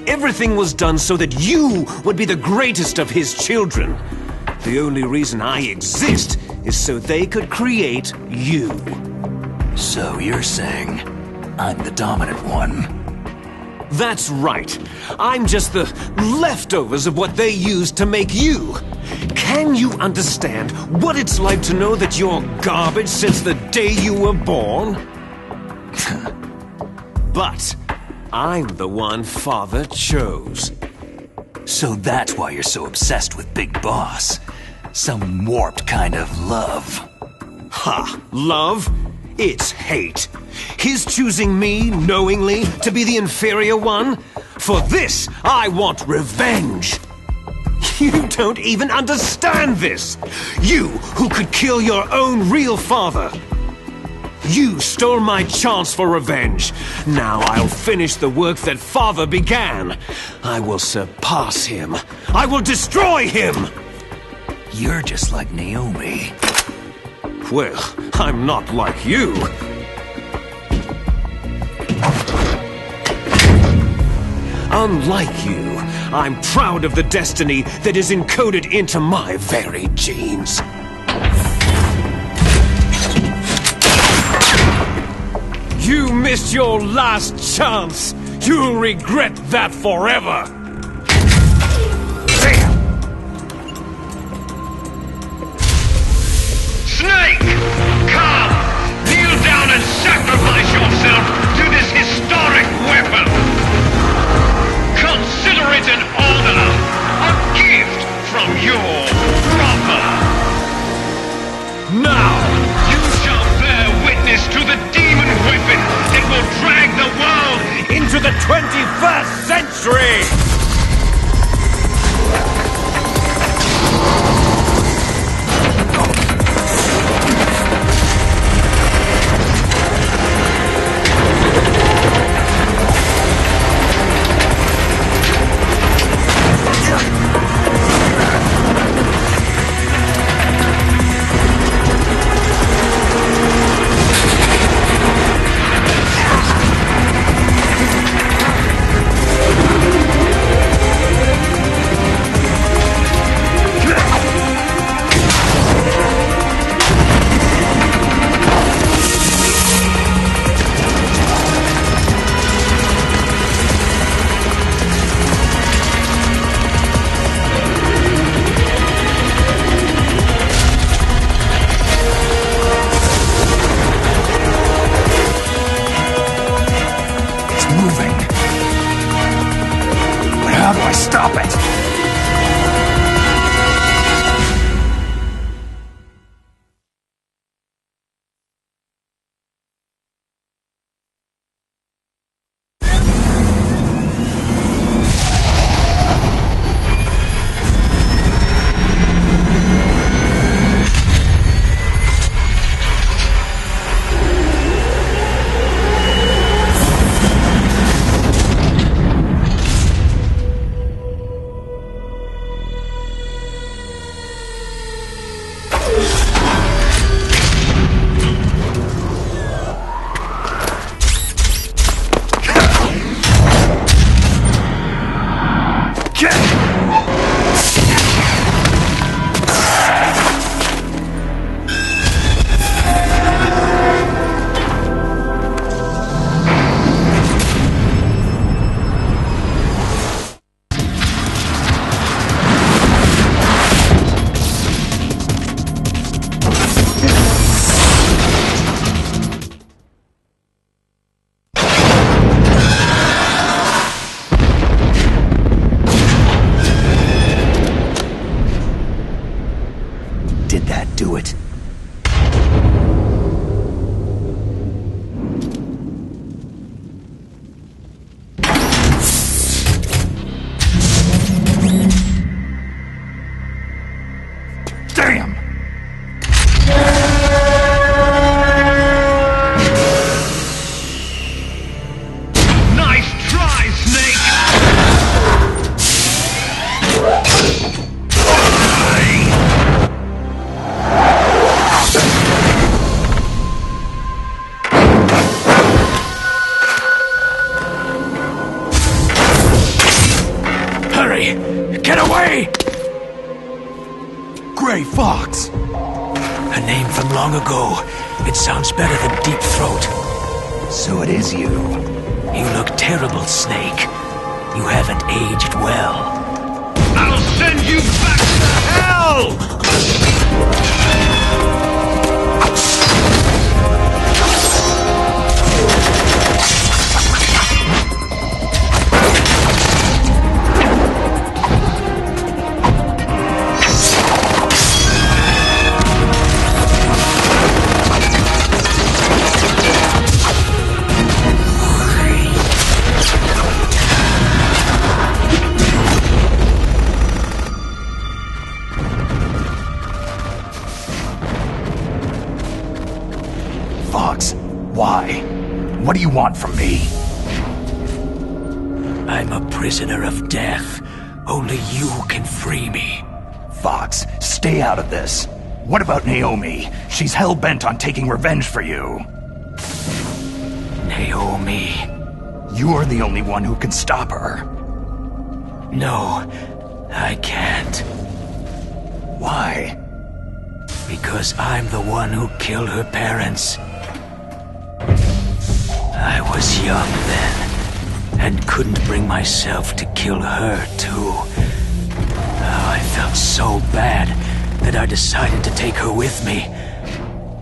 Speaker 1: Everything was done so that you would be the greatest of his children. The only reason I exist is so they could create you.
Speaker 2: So you're saying I'm the dominant one?
Speaker 1: That's right. I'm just the leftovers of what they used to make you. Can you understand what it's like to know that you're garbage since the day you were born? But I'm the one Father chose.
Speaker 2: So that's why you're so obsessed with Big Boss. Some warped kind of love.
Speaker 1: Ha! Love? It's hate. His choosing me, knowingly, to be the inferior one? For this, I want revenge. You don't even understand this. You, who could kill your own real father. You stole my chance for revenge. Now I'll finish the work that Father began. I will surpass him. I will destroy him.
Speaker 2: You're just like Naomi.
Speaker 1: Well, I'm not like you. Unlike you, I'm proud of the destiny that is encoded into my very genes. You missed your last chance! You'll regret that forever!
Speaker 2: Damn!
Speaker 9: Snake! Come! Kneel down and sacrifice yourself to this historic weapon! Consider it an honor! A gift from your brother!
Speaker 1: Now!
Speaker 9: You shall bear witness to the demon weapon that will drag the world
Speaker 1: Into the 21st century!
Speaker 2: Stop it! Did that do it? Damn!
Speaker 9: Nice try, Snake!
Speaker 2: Hurry! Get away! Gray Fox!
Speaker 10: A name from long ago. It sounds better than Deep Throat.
Speaker 2: So it is you.
Speaker 10: You look terrible, Snake. You haven't aged well.
Speaker 9: I'll send you back to hell!
Speaker 2: Fox, why? What do you want from me?
Speaker 10: I'm a prisoner of death. Only you can free me.
Speaker 2: Fox, stay out of this. What about Naomi? She's hell-bent on taking revenge for you.
Speaker 10: Naomi.
Speaker 2: You're the only one who can stop her.
Speaker 10: No, I can't.
Speaker 2: Why?
Speaker 10: Because I'm the one who killed her parents. I was young then, and couldn't bring myself to kill her, too. Oh, I felt so bad that I decided to take her with me.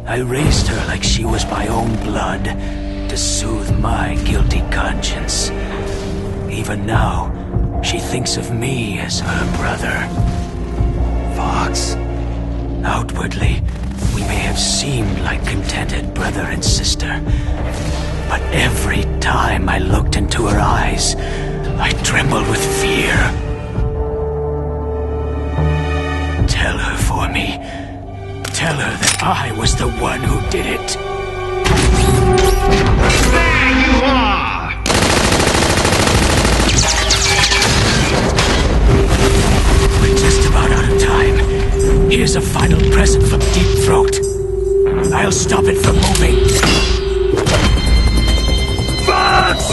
Speaker 10: I raised her like she was my own blood, to soothe my guilty conscience. Even now, she thinks of me as her brother. Fox. Outwardly, we may have seemed like contented brother and sister, but every time I looked into her eyes, I trembled with fear. Tell her for me. Tell her that I was the one who did it.
Speaker 9: There you are!
Speaker 10: We're just about out of time. Here's a final present from Deep Throat. I'll stop it from moving. Fox!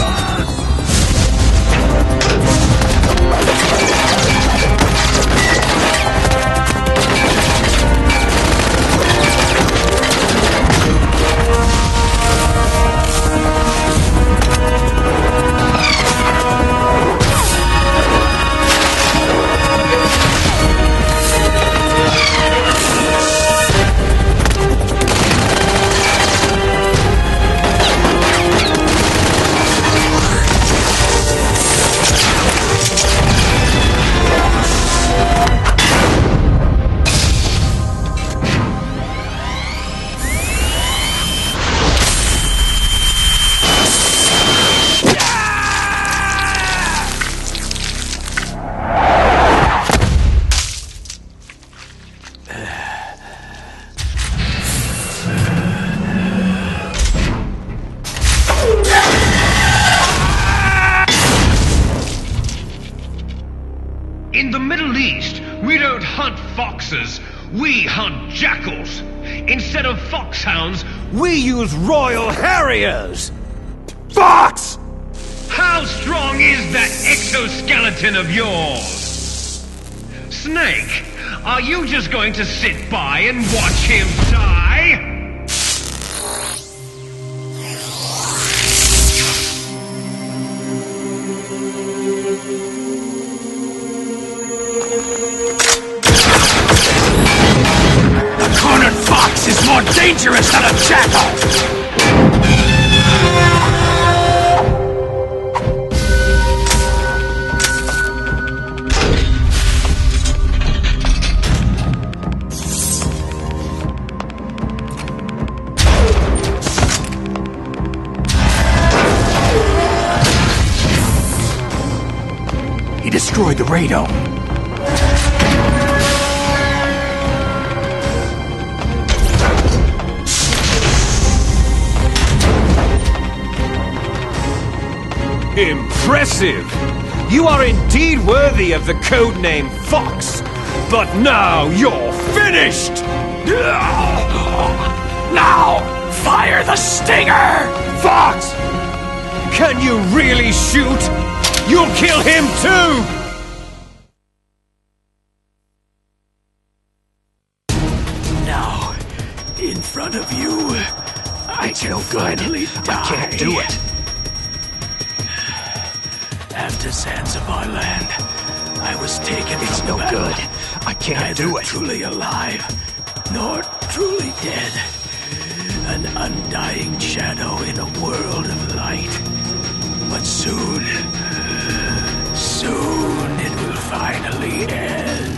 Speaker 9: In the Middle East, we don't hunt foxes, we hunt jackals. Instead of foxhounds,
Speaker 1: We use Royal Harriers! Fox!
Speaker 9: how strong is that exoskeleton of yours? Snake, are you just going to sit by and watch him die?
Speaker 2: A cornered fox is more dangerous than a jackal! He destroyed the radome.
Speaker 1: Impressive! You are indeed worthy of the codename Fox! But now you're finished!
Speaker 2: Now, fire the stinger!
Speaker 1: Fox! Can you really shoot? You'll kill him too!
Speaker 10: Now, in front of you, I can finally die.
Speaker 2: I can't do it.
Speaker 10: After Zanzibar land, I was taken
Speaker 2: It's
Speaker 10: from
Speaker 2: no
Speaker 10: the battle,
Speaker 2: good. I can't
Speaker 10: neither
Speaker 2: do it.
Speaker 10: truly alive, nor truly dead. An undying shadow in a world of light. But soon it will finally end.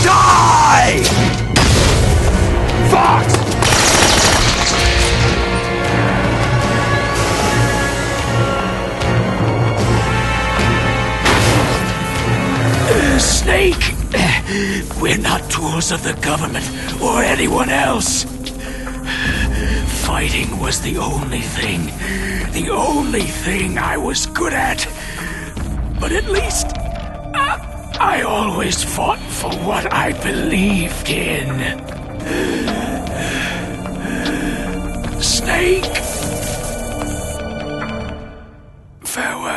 Speaker 2: Die! Fox!
Speaker 10: Snake! We're not tools of the government or anyone else. Fighting was the only thing I was good at. But at least I always fought for what I believed in. Snake! Farewell.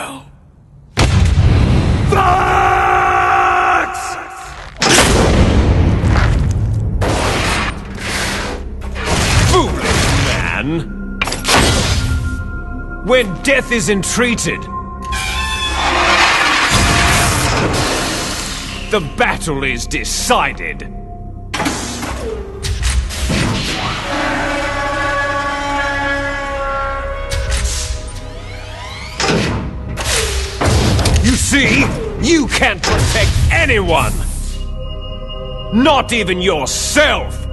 Speaker 1: When death is entreated, the battle is decided. You see, you can't protect anyone! Not even yourself!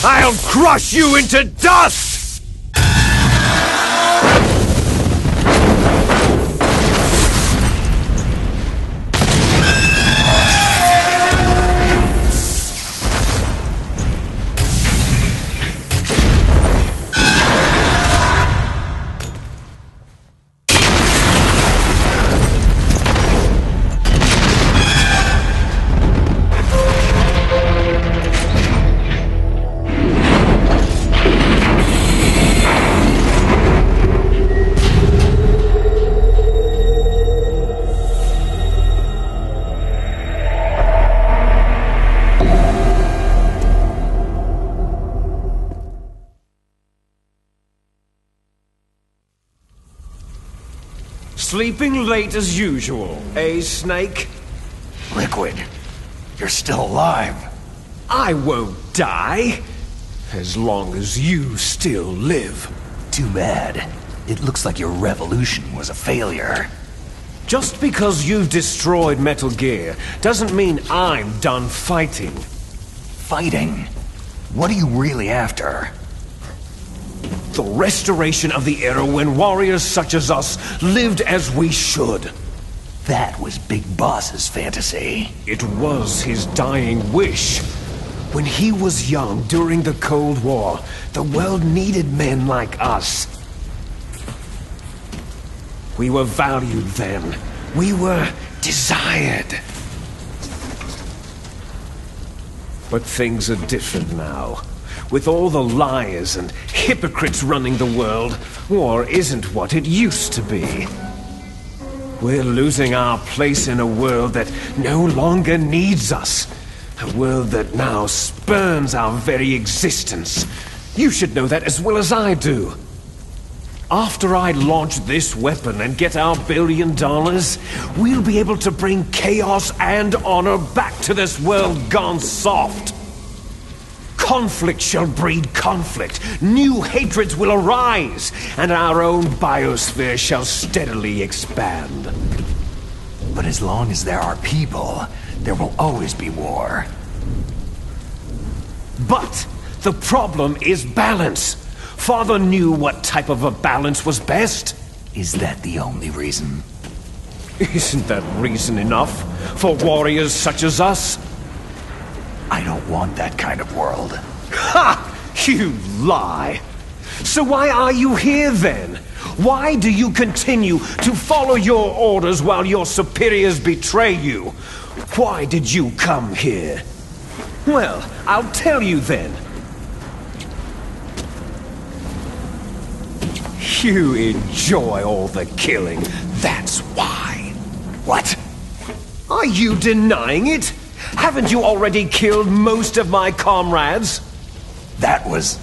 Speaker 1: I'll crush you into dust! Sleeping late as usual, eh, Snake?
Speaker 2: Liquid, you're still alive.
Speaker 1: I won't die, as long as you still live.
Speaker 2: Too bad. It looks like your revolution was a failure.
Speaker 1: Just because you've destroyed Metal Gear doesn't mean I'm done fighting.
Speaker 2: Fighting? What are you really after?
Speaker 1: The restoration of the era when warriors such as us lived as we should.
Speaker 2: That was Big Boss's fantasy.
Speaker 1: It was his dying wish. When he was young during the Cold War, the world needed men like us. We were valued then. We were desired. But things are different now. With all the liars and hypocrites running the world, war isn't what it used to be. We're losing our place in a world that no longer needs us. A world that now spurns our very existence. You should know that as well as I do. After I launch this weapon and get our $1 billion, we'll be able to bring chaos and honor back to this world gone soft. Conflict shall breed conflict, new hatreds will arise, and our own biosphere shall steadily expand.
Speaker 2: But as long as there are people, there will always be war.
Speaker 1: But the problem is balance. Father knew what type of a balance was best.
Speaker 2: Is that the only reason?
Speaker 1: Isn't that reason enough for warriors such as us?
Speaker 2: I don't want that kind of world.
Speaker 1: Ha! You lie! So why are you here then? Why do you continue to follow your orders while your superiors betray you? Why did you come here? Well, I'll tell you then. You enjoy all the killing, that's why.
Speaker 2: What?
Speaker 1: Are you denying it? Haven't you already killed most of my comrades?
Speaker 2: That was...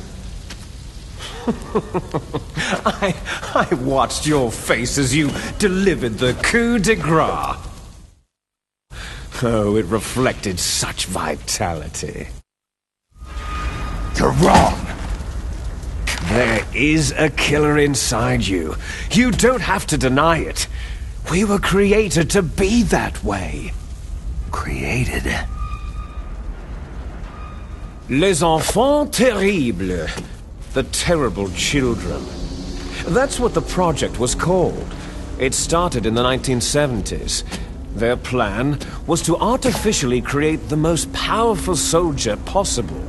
Speaker 1: I watched your face as you delivered the coup de grace. Oh, it reflected such vitality.
Speaker 2: You're wrong!
Speaker 1: There is a killer inside you. You don't have to deny it. We were created to be that way.
Speaker 2: Created?
Speaker 1: Les enfants terribles. The terrible children. That's what the project was called. It started in the 1970s. Their plan was to artificially create the most powerful soldier possible.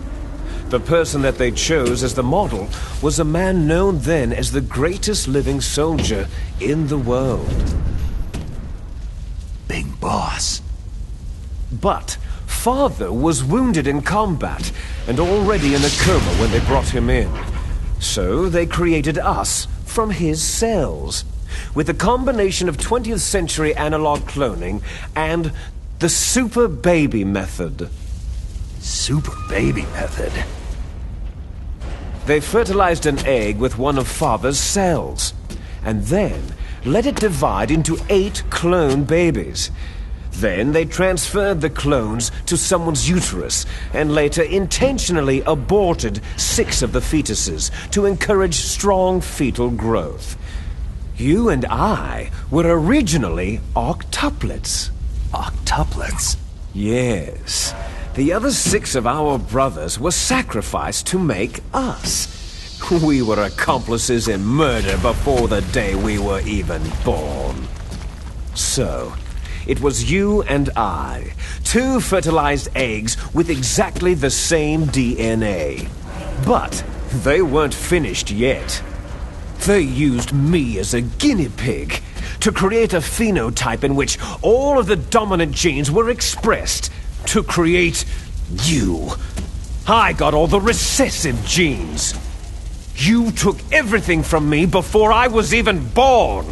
Speaker 1: The person that they chose as the model was a man known then as the greatest living soldier in the world.
Speaker 2: Big boss.
Speaker 1: But Father was wounded in combat and already in a coma when they brought him in. So they created us from his cells, with a combination of 20th century analog cloning and the super baby method.
Speaker 2: Super baby method?
Speaker 1: They fertilized an egg with one of Father's cells, and then let it divide into 8 clone babies. Then they transferred the clones to someone's uterus, and later intentionally aborted 6 of the fetuses to encourage strong fetal growth. You and I were originally octuplets.
Speaker 2: Octuplets?
Speaker 1: Yes. The other 6 of our brothers were sacrificed to make us. We were accomplices in murder before the day we were even born. So, it was you and I, 2 fertilized eggs with exactly the same DNA. But they weren't finished yet. They used me as a guinea pig to create a phenotype in which all of the dominant genes were expressed to create you. I got all the recessive genes. You took everything from me before I was even born.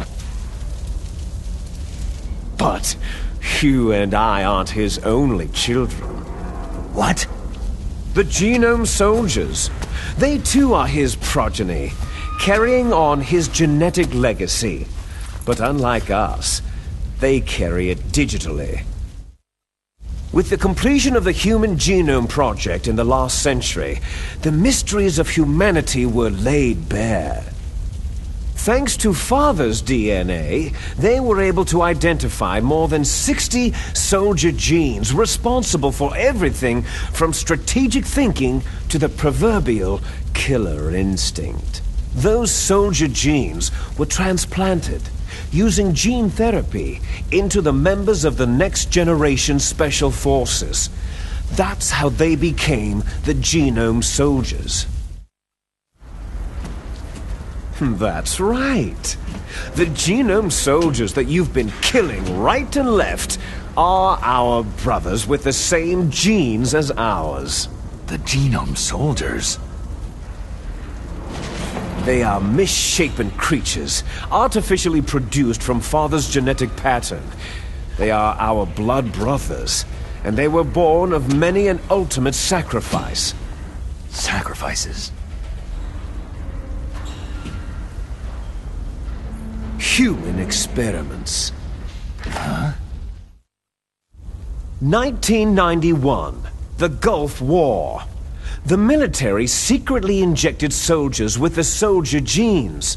Speaker 1: But you and I aren't his only children.
Speaker 2: What?
Speaker 1: The Genome Soldiers. They too are his progeny, carrying on his genetic legacy. But unlike us, they carry it digitally. With the completion of the Human Genome Project in the last century, the mysteries of humanity were laid bare. Thanks to Father's DNA, they were able to identify more than 60 soldier genes responsible for everything from strategic thinking to the proverbial killer instinct. Those soldier genes were transplanted using gene therapy into the members of the next generation special forces. That's how they became the Genome Soldiers. That's right. The Genome Soldiers that you've been killing right and left are our brothers with the same genes as ours.
Speaker 2: The Genome Soldiers?
Speaker 1: They are misshapen creatures, artificially produced from Father's genetic pattern. They are our blood brothers, and they were born of many an ultimate sacrifice.
Speaker 2: Sacrifices?
Speaker 1: Human experiments.
Speaker 2: Huh?
Speaker 1: 1991, the Gulf War. The military secretly injected soldiers with the soldier genes.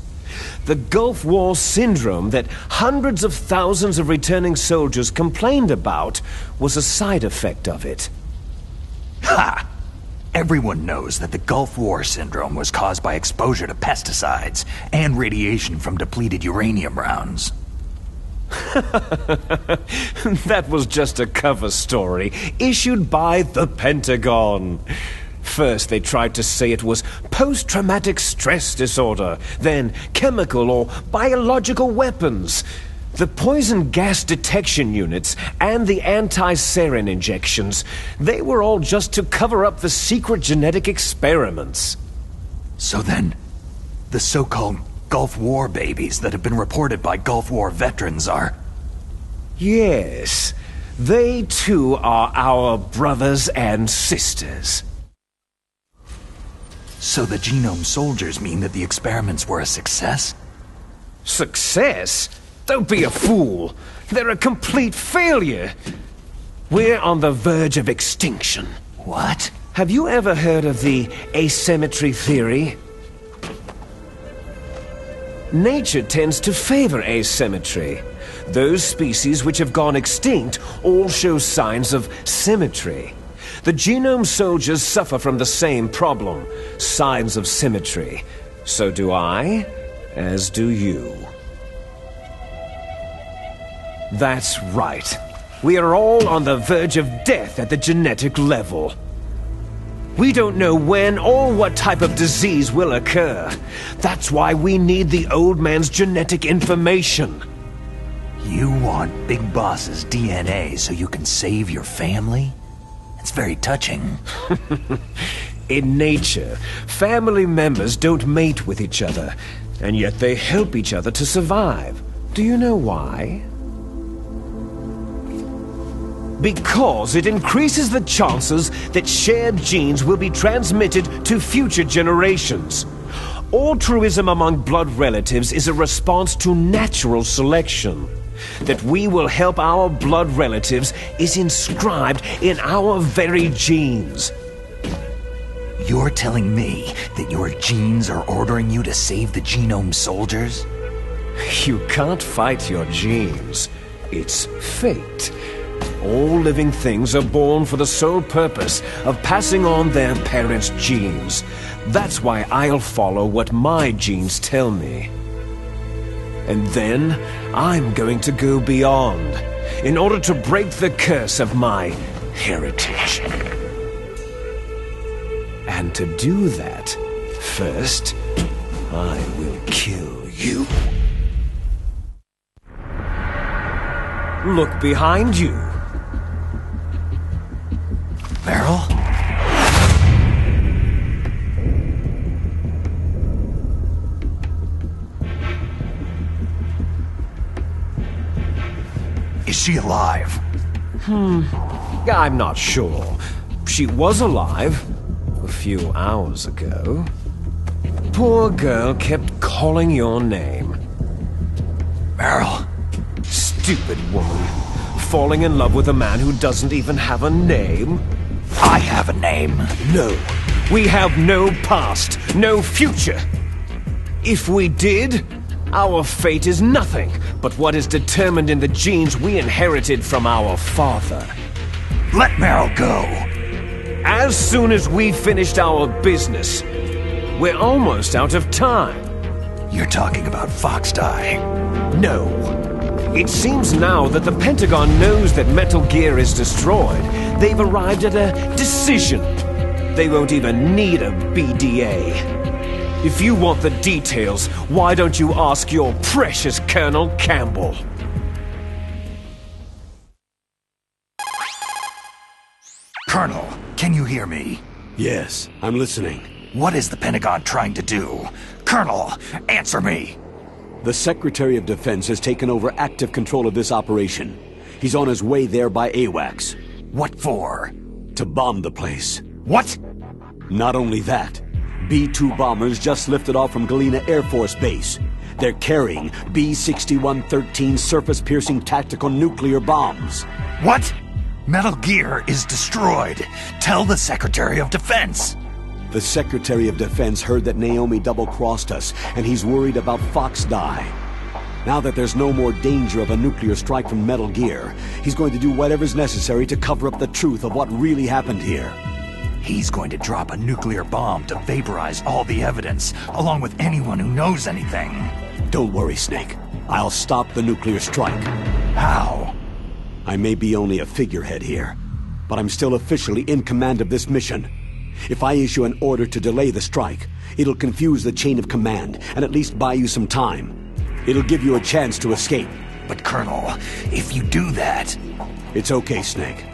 Speaker 1: The Gulf War syndrome that hundreds of thousands of returning soldiers complained about was a side effect of it.
Speaker 2: Ha! Everyone knows that the Gulf War syndrome was caused by exposure to pesticides and radiation from depleted uranium rounds.
Speaker 1: That was just a cover story issued by the Pentagon. First, they tried to say it was post-traumatic stress disorder, then chemical or biological weapons. The poison gas detection units and the anti-sarin injections, they were all just to cover up the secret genetic experiments.
Speaker 2: So then, the so-called Gulf War babies that have been reported by Gulf War veterans are...
Speaker 1: Yes, they too are our brothers and sisters.
Speaker 2: So the Genome Soldiers mean that the experiments were a success?
Speaker 1: Success? Don't be a fool. They're a complete failure. We're on the verge of extinction.
Speaker 2: What?
Speaker 1: Have you ever heard of the asymmetry theory? Nature tends to favor asymmetry. Those species which have gone extinct all show signs of symmetry. The Genome Soldiers suffer from the same problem, signs of symmetry. So do I, as do you. That's right. We are all on the verge of death at the genetic level. We don't know when or what type of disease will occur. That's why we need the old man's genetic information.
Speaker 2: You want Big Boss's DNA so you can save your family? It's very touching.
Speaker 1: In nature, family members don't mate with each other, and yet they help each other to survive. Do you know why? Because it increases the chances that shared genes will be transmitted to future generations. Altruism among blood relatives is a response to natural selection. That we will help our blood relatives is inscribed in our very genes.
Speaker 2: You're telling me that your genes are ordering you to save the genome soldiers?
Speaker 1: You can't fight your genes. It's fate. All living things are born for the sole purpose of passing on their parents' genes. That's why I'll follow what my genes tell me. And then, I'm going to go beyond, in order to break the curse of my heritage. And to do that, first, I will kill you. Look behind you.
Speaker 2: Meryl? Is she alive?
Speaker 1: I'm not sure. She was alive a few hours ago. Poor girl kept calling your name.
Speaker 2: Meryl?
Speaker 1: Stupid woman. Falling in love with a man who doesn't even have a name.
Speaker 2: I have a name.
Speaker 1: No. We have no past, no future. If we did, our fate is nothing but what is determined in the genes we inherited from our father.
Speaker 2: Let Meryl go.
Speaker 1: As soon as we finished our business, we're almost out of time.
Speaker 2: You're talking about Fox Die.
Speaker 1: No. It seems now that the Pentagon knows that Metal Gear is destroyed. They've arrived at a decision. They won't even need a BDA. If you want the details, why don't you ask your precious Colonel Campbell?
Speaker 2: Colonel, can you hear me?
Speaker 4: Yes, I'm listening.
Speaker 2: What is the Pentagon trying to do? Colonel, answer me!
Speaker 4: The Secretary of Defense has taken over active control of this operation. He's on his way there by AWACS.
Speaker 2: What for?
Speaker 4: To bomb the place.
Speaker 2: What?
Speaker 4: Not only that, B-2 bombers just lifted off from Galena Air Force Base. They're carrying B-6113 surface-piercing tactical nuclear bombs.
Speaker 2: What? Metal Gear is destroyed. Tell the Secretary of Defense.
Speaker 4: The Secretary of Defense heard that Naomi double-crossed us, and he's worried about Fox Die. Now that there's no more danger of a nuclear strike from Metal Gear, he's going to do whatever's necessary to cover up the truth of what really happened here.
Speaker 2: He's going to drop a nuclear bomb to vaporize all the evidence, along with anyone who knows anything.
Speaker 4: Don't worry, Snake. I'll stop the nuclear strike.
Speaker 2: How?
Speaker 4: I may be only a figurehead here, but I'm still officially in command of this mission. If I issue an order to delay the strike, it'll confuse the chain of command and at least buy you some time. It'll give you a chance to escape.
Speaker 2: But Colonel, if you do that...
Speaker 4: It's okay, Snake.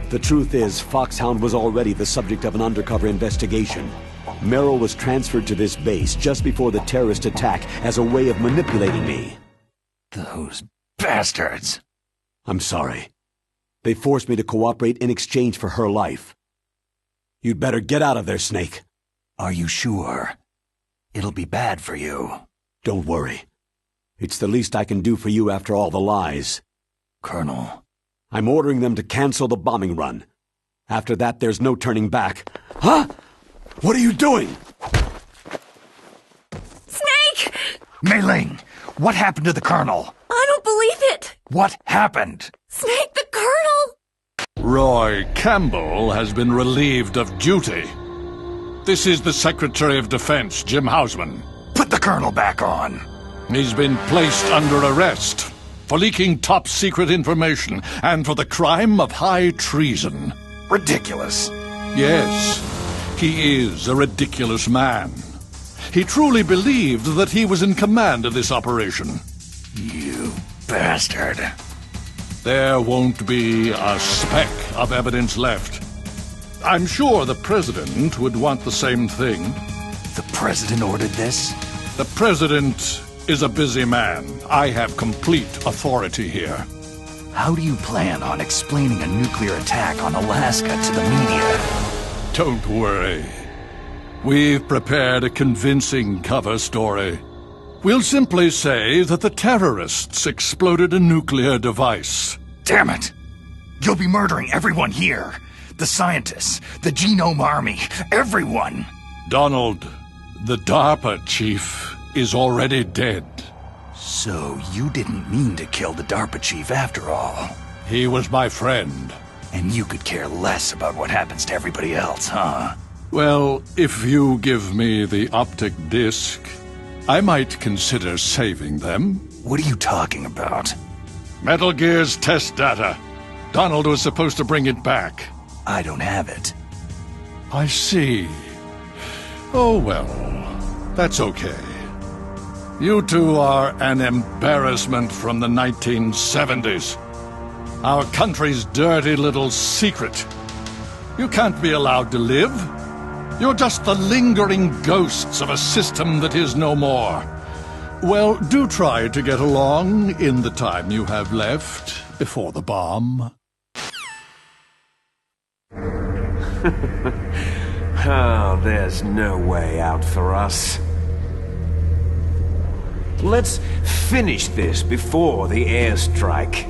Speaker 4: The truth is, Foxhound was already the subject of an undercover investigation. Merrill was transferred to this base just before the terrorist attack as a way of manipulating me.
Speaker 2: Those bastards!
Speaker 4: I'm sorry. They forced me to cooperate in exchange for her life. You'd better get out of there, Snake.
Speaker 2: Are you sure? It'll be bad for you.
Speaker 4: Don't worry. It's the least I can do for you after all the lies.
Speaker 2: Colonel.
Speaker 4: I'm ordering them to cancel the bombing run. After that, there's no turning back. Huh? What are you doing?
Speaker 11: Snake!
Speaker 2: Mei Ling, what happened to the Colonel?
Speaker 11: I don't believe it!
Speaker 2: What happened?
Speaker 11: Snake, the Colonel!
Speaker 12: Roy Campbell has been relieved of duty. This is the Secretary of Defense, Jim Hausman.
Speaker 2: Put the Colonel back on.
Speaker 12: He's been placed under arrest. for leaking top-secret information and for the crime of high treason.
Speaker 2: Ridiculous.
Speaker 12: Yes, he is a ridiculous man. He truly believed that he was in command of this operation.
Speaker 2: You bastard.
Speaker 12: There won't be a speck of evidence left. I'm sure the President would want the same thing.
Speaker 2: The President ordered this?
Speaker 12: The President is a busy man. I have complete authority here.
Speaker 2: How do you plan on explaining a nuclear attack on Alaska to the media?
Speaker 12: Don't worry. We've prepared a convincing cover story. We'll simply say that the terrorists exploded a nuclear device.
Speaker 2: Damn it! You'll be murdering everyone here. The scientists, the Genome Army, everyone!
Speaker 12: Donald, the DARPA chief is already dead.
Speaker 2: So you didn't mean to kill the DARPA chief after all?
Speaker 12: He was my friend.
Speaker 2: And you could care less about what happens to everybody else, huh?
Speaker 12: Well, if you give me the optic disc, I might consider saving them.
Speaker 2: What are you talking about?
Speaker 12: Metal Gear's test data. Donald was supposed to bring it back.
Speaker 2: I don't have it.
Speaker 12: I see. Oh well, that's okay. You two are an embarrassment from the 1970s. Our country's dirty little secret. You can't be allowed to live. You're just the lingering ghosts of a system that is no more. Well, do try to get along in the time you have left before the bomb.
Speaker 1: Oh, there's no way out for us. Let's finish this before the airstrike.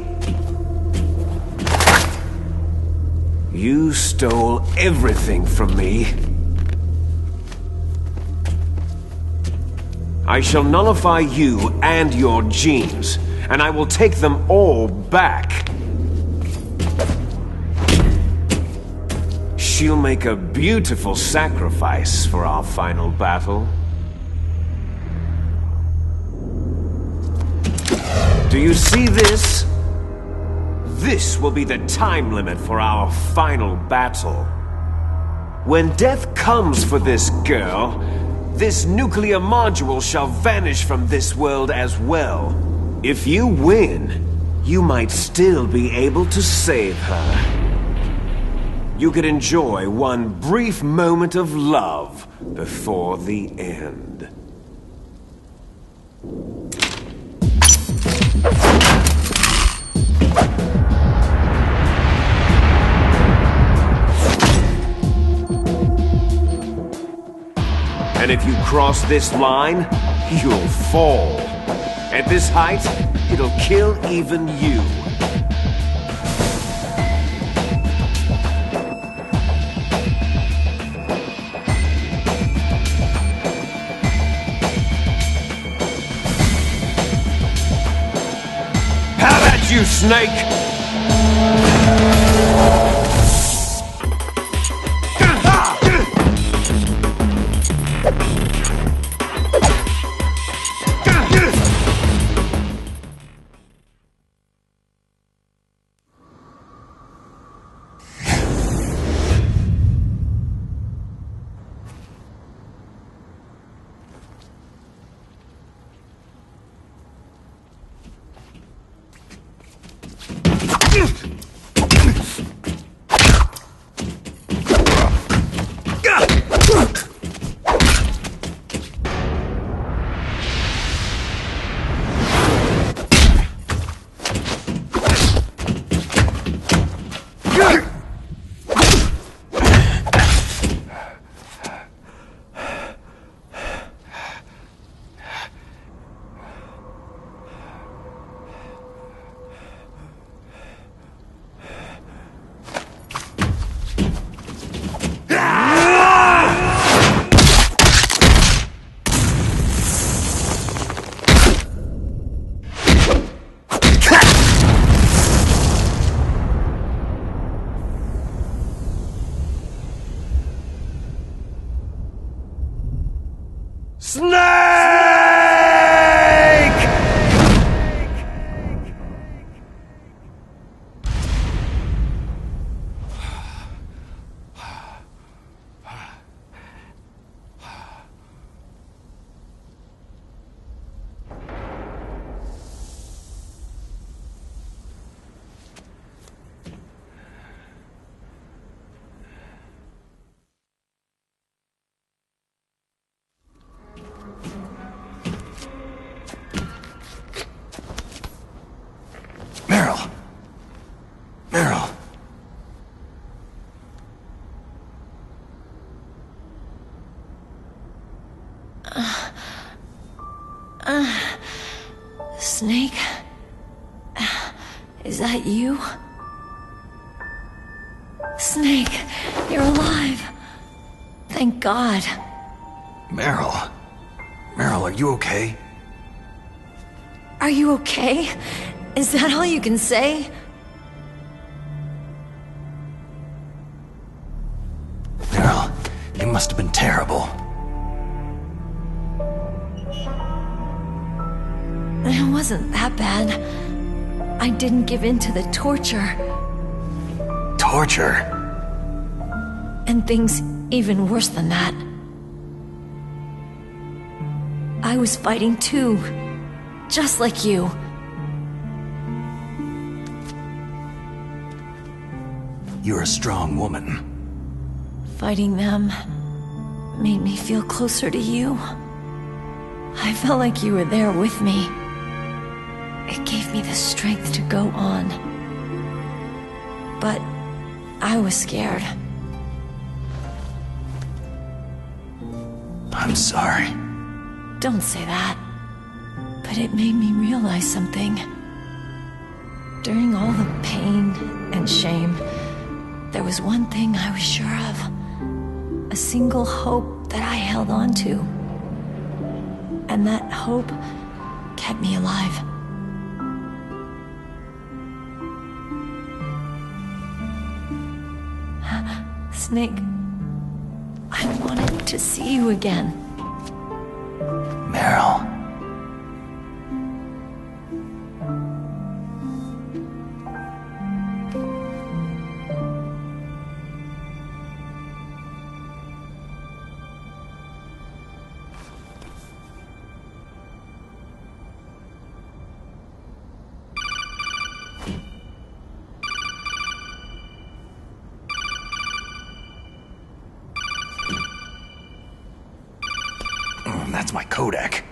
Speaker 1: You stole everything from me. I shall nullify you and your genes, and I will take them all back. She'll make a beautiful sacrifice for our final battle. Do you see this? This will be the time limit for our final battle. When death comes for this girl, this nuclear module shall vanish from this world as well. If you win, you might still be able to save her. You could enjoy one brief moment of love before the end. And if you cross this line, you'll fall. At this height, it'll kill even you. Have at you, Snake!
Speaker 11: Is that you? Snake, you're alive. Thank God.
Speaker 2: Meryl. Meryl, are you okay?
Speaker 11: Are you okay? Is that all you can say?
Speaker 2: Meryl, you must have been terrible.
Speaker 11: It wasn't that bad. I didn't give in to the torture.
Speaker 2: Torture?
Speaker 11: And things even worse than that. I was fighting too. Just like you.
Speaker 2: You're a strong woman.
Speaker 11: Fighting them made me feel closer to you. I felt like you were there with me. It gave me the strength to go on. But I was scared.
Speaker 2: I'm sorry.
Speaker 11: Don't say that. But it made me realize something. During all the pain and shame, there was one thing I was sure of. A single hope that I held on to. And that hope kept me alive. Snake, I wanted to see you again.
Speaker 2: Meryl. That's my codec.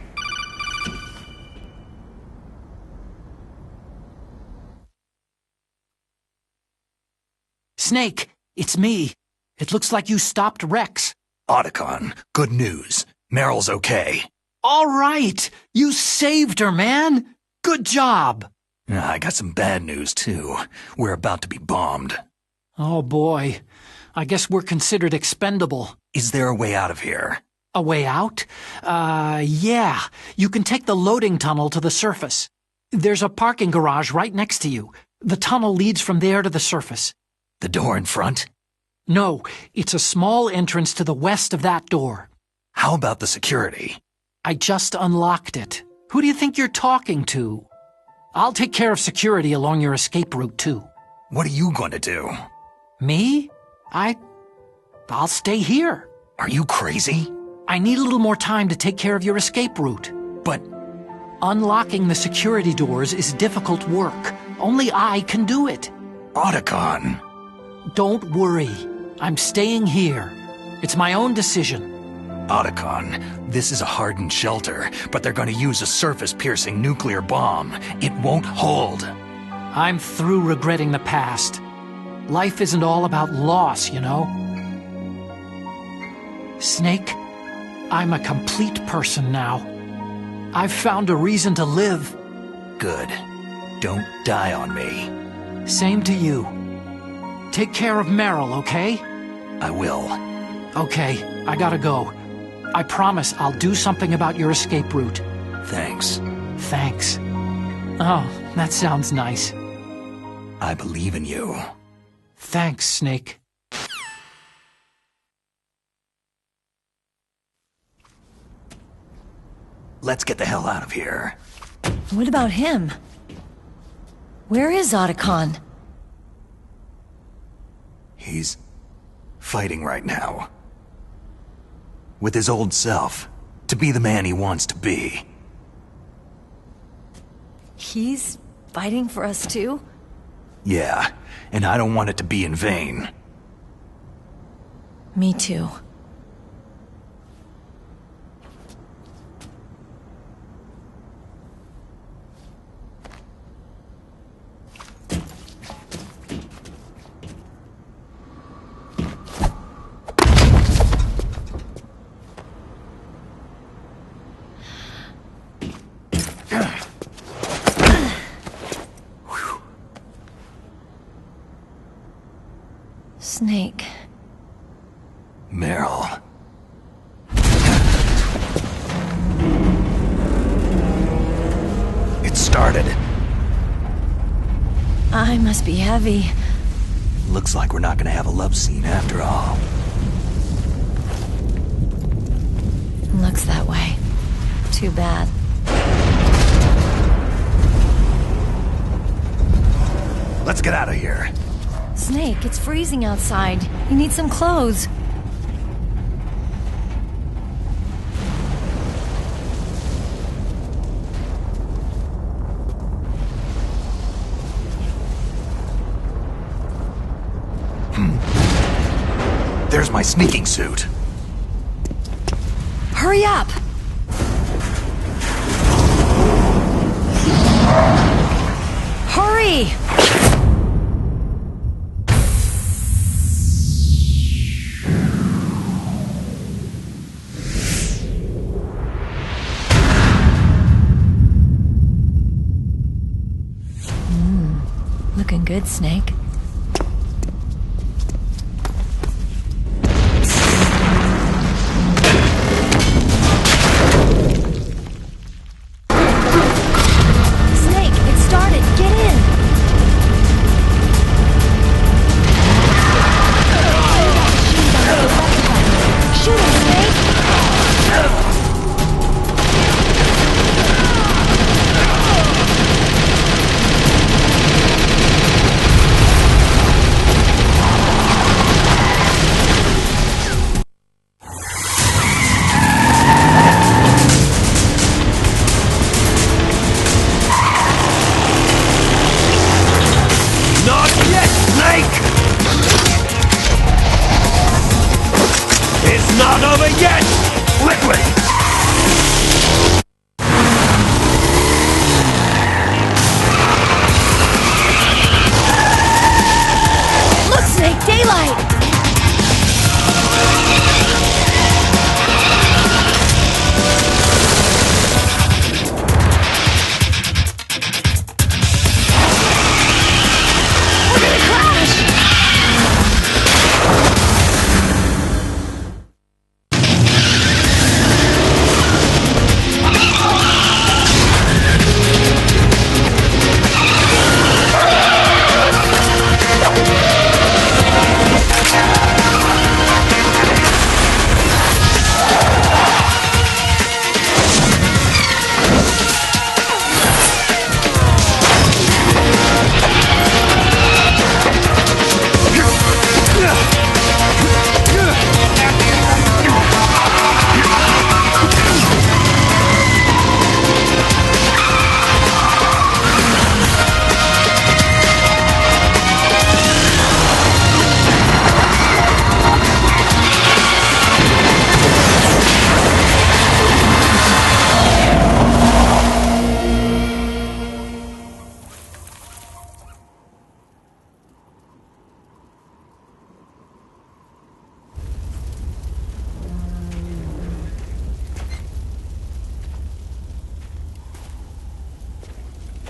Speaker 5: Snake, it's me. It looks like you stopped Rex.
Speaker 2: Otacon, good news. Meryl's okay.
Speaker 5: All right! You saved her, man! Good job!
Speaker 2: I got some bad news, too. We're about to be bombed.
Speaker 5: Oh, boy. I guess we're considered expendable.
Speaker 2: Is there a way out of here?
Speaker 5: A way out? Yeah. You can take the loading tunnel to the surface. There's a parking garage right next to you. The tunnel leads from there to the surface.
Speaker 2: The door in front?
Speaker 5: No, it's a small entrance to the west of that door.
Speaker 2: How about the security?
Speaker 5: I just unlocked it. Who do you think you're talking to? I'll take care of security along your escape route, too.
Speaker 2: What are you going to do?
Speaker 5: Me? I'll stay here.
Speaker 2: Are you crazy?
Speaker 5: I need a little more time to take care of your escape route.
Speaker 2: But
Speaker 5: unlocking the security doors is difficult work. Only I can do it.
Speaker 2: Otacon.
Speaker 5: Don't worry. I'm staying here. It's my own decision.
Speaker 2: Otacon, this is a hardened shelter, but they're going to use a surface-piercing nuclear bomb. It won't hold.
Speaker 5: I'm through regretting the past. Life isn't all about loss, you know. Snake, I'm a complete person now. I've found a reason to live.
Speaker 2: Good. Don't die on me.
Speaker 5: Same to you. Take care of Meryl, okay?
Speaker 2: I will.
Speaker 5: Okay, I gotta go. I promise I'll do something about your escape route.
Speaker 2: Thanks.
Speaker 5: Thanks. Oh, that sounds nice.
Speaker 2: I believe in you.
Speaker 5: Thanks, Snake.
Speaker 2: Let's get the hell out of here.
Speaker 11: What about him? Where is Otacon?
Speaker 2: He's fighting right now. With his old self. To be the man he wants to be.
Speaker 11: He's fighting for us too?
Speaker 2: Yeah, and I don't want it to be in vain.
Speaker 11: Me too. Snake.
Speaker 2: Meryl. It started.
Speaker 11: I must be heavy.
Speaker 2: Looks like we're not gonna have a love scene after all.
Speaker 11: Looks that way. Too bad.
Speaker 2: Let's get out of here.
Speaker 11: Snake, it's freezing outside. You need some clothes.
Speaker 2: There's my sneaking suit.
Speaker 11: Hurry up! Hurry! Looking good, Snake.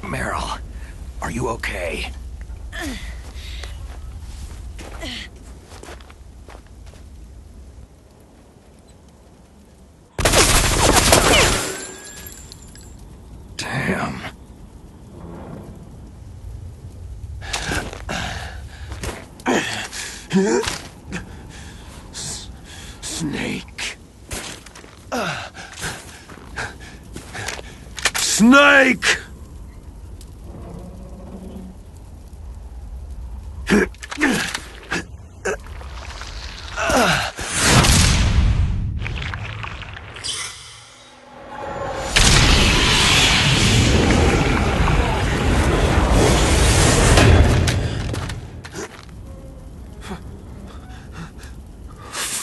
Speaker 2: Meryl, are you okay? Damn.
Speaker 1: Snake. Snake!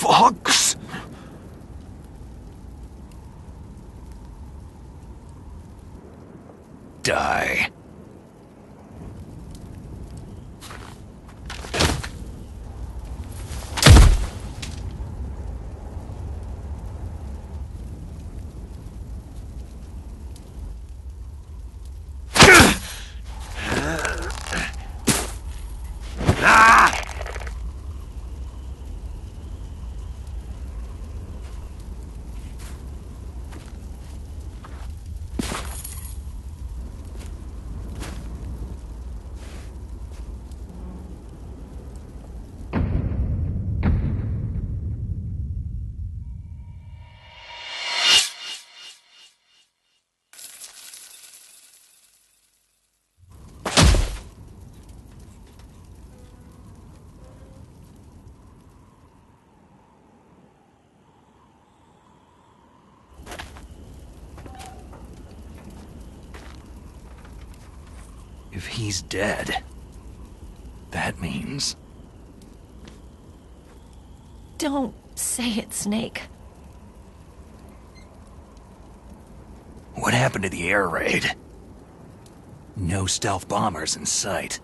Speaker 1: Fox?
Speaker 2: Die. If he's dead, that means...
Speaker 11: Don't say it, Snake.
Speaker 2: What happened to the air raid? No stealth bombers in sight.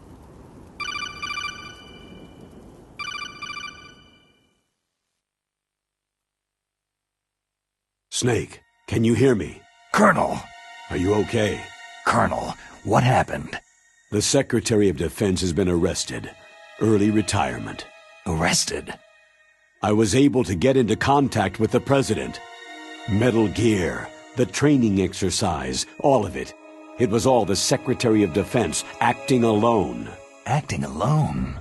Speaker 4: Snake, can you hear me?
Speaker 2: Colonel!
Speaker 4: Are you okay?
Speaker 2: Colonel, what happened?
Speaker 4: The Secretary of Defense has been arrested. Early retirement.
Speaker 2: Arrested?
Speaker 4: I was able to get into contact with the President. Metal Gear, the training exercise, all of it. It was all the Secretary of Defense acting alone.
Speaker 2: Acting alone?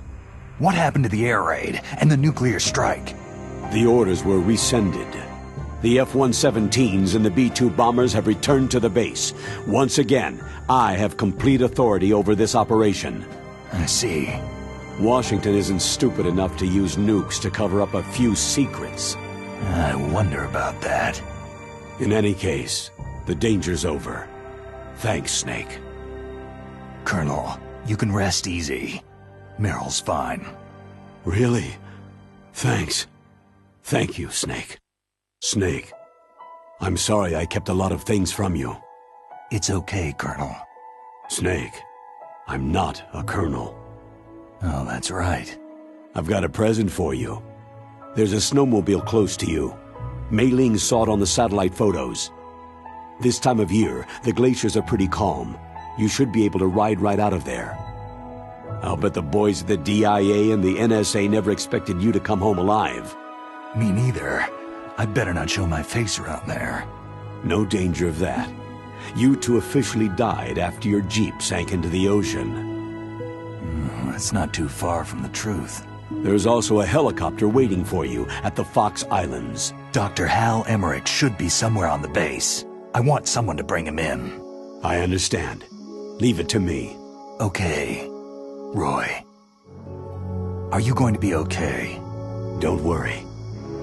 Speaker 2: What happened to the air raid and the nuclear strike?
Speaker 4: The orders were rescinded. The F-117s and the B-2 bombers have returned to the base. Once again, I have complete authority over this operation.
Speaker 2: I see.
Speaker 4: Washington isn't stupid enough to use nukes to cover up a few secrets.
Speaker 2: I wonder about that.
Speaker 4: In any case, the danger's over. Thanks, Snake.
Speaker 2: Colonel, you can rest easy. Meryl's fine.
Speaker 4: Really? Thanks. Thank you, Snake. Snake, I'm sorry I kept a lot of things from you.
Speaker 2: It's okay, Colonel.
Speaker 4: Snake, I'm not a colonel.
Speaker 2: Oh, that's right.
Speaker 4: I've got a present for you. There's a snowmobile close to you. Mei Ling saw it on the satellite photos. This time of year, the glaciers are pretty calm. You should be able to ride right out of there. I'll bet the boys at the DIA and the NSA never expected you to come home alive.
Speaker 2: Me neither. I'd better not show my face around there.
Speaker 4: No danger of that. You two officially died after your Jeep sank into the ocean.
Speaker 2: That's not too far from the truth.
Speaker 4: There's also a helicopter waiting for you at the Fox Islands.
Speaker 2: Dr. Hal Emmerich should be somewhere on the base. I want someone to bring him in.
Speaker 4: I understand. Leave it to me.
Speaker 2: Okay. Roy. Are you going to be okay?
Speaker 4: Don't worry.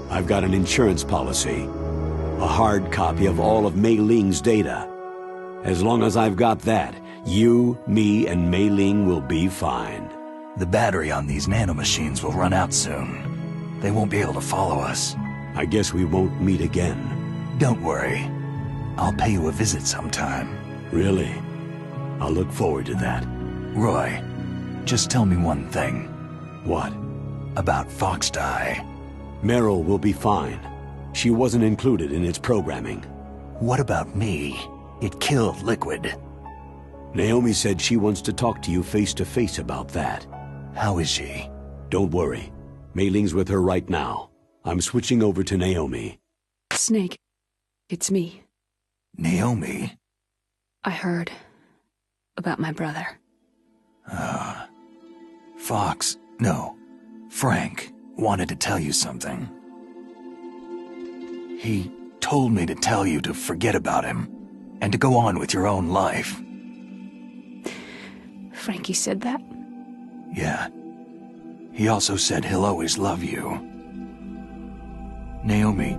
Speaker 4: I've got an insurance policy. A hard copy of all of Mei Ling's data. As long as I've got that, you, me, and Mei Ling will be fine.
Speaker 2: The battery on these nanomachines will run out soon. They won't be able to follow us.
Speaker 4: I guess we won't meet again.
Speaker 2: Don't worry. I'll pay you a visit sometime.
Speaker 4: Really? I'll look forward to that.
Speaker 2: Roy, just tell me one thing.
Speaker 4: What?
Speaker 2: About Foxdie.
Speaker 4: Meryl will be fine. She wasn't included in its programming.
Speaker 2: What about me? It killed Liquid.
Speaker 4: Naomi said she wants to talk to you face-to-face about that.
Speaker 2: How is she?
Speaker 4: Don't worry. Mei Ling's with her right now. I'm switching over to Naomi.
Speaker 8: Snake, it's me.
Speaker 2: Naomi?
Speaker 8: I heard about my brother.
Speaker 2: Frank wanted to tell you something. He told me to tell you to forget about him and to go on with your own life.
Speaker 8: Frankie said that?
Speaker 2: Yeah. He also said he'll always love you. Naomi,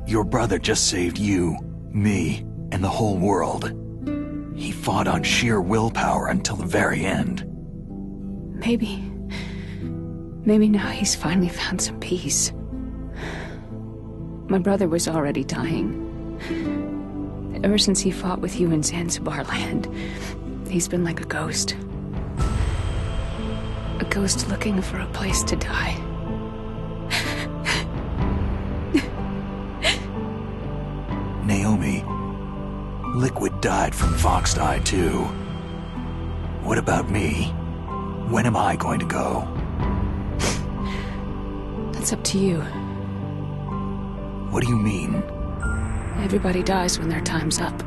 Speaker 2: your brother just saved you, me, and the whole world. He fought on sheer willpower until the very end.
Speaker 8: Maybe now he's finally found some peace. My brother was already dying. Ever since he fought with you in Zanzibar land, he's been like a ghost. A ghost looking for a place to die.
Speaker 2: Naomi, Liquid died from Foxdie too. What about me? When am I going to go?
Speaker 8: That's up to you.
Speaker 2: What do you mean?
Speaker 8: Everybody dies when their time's up.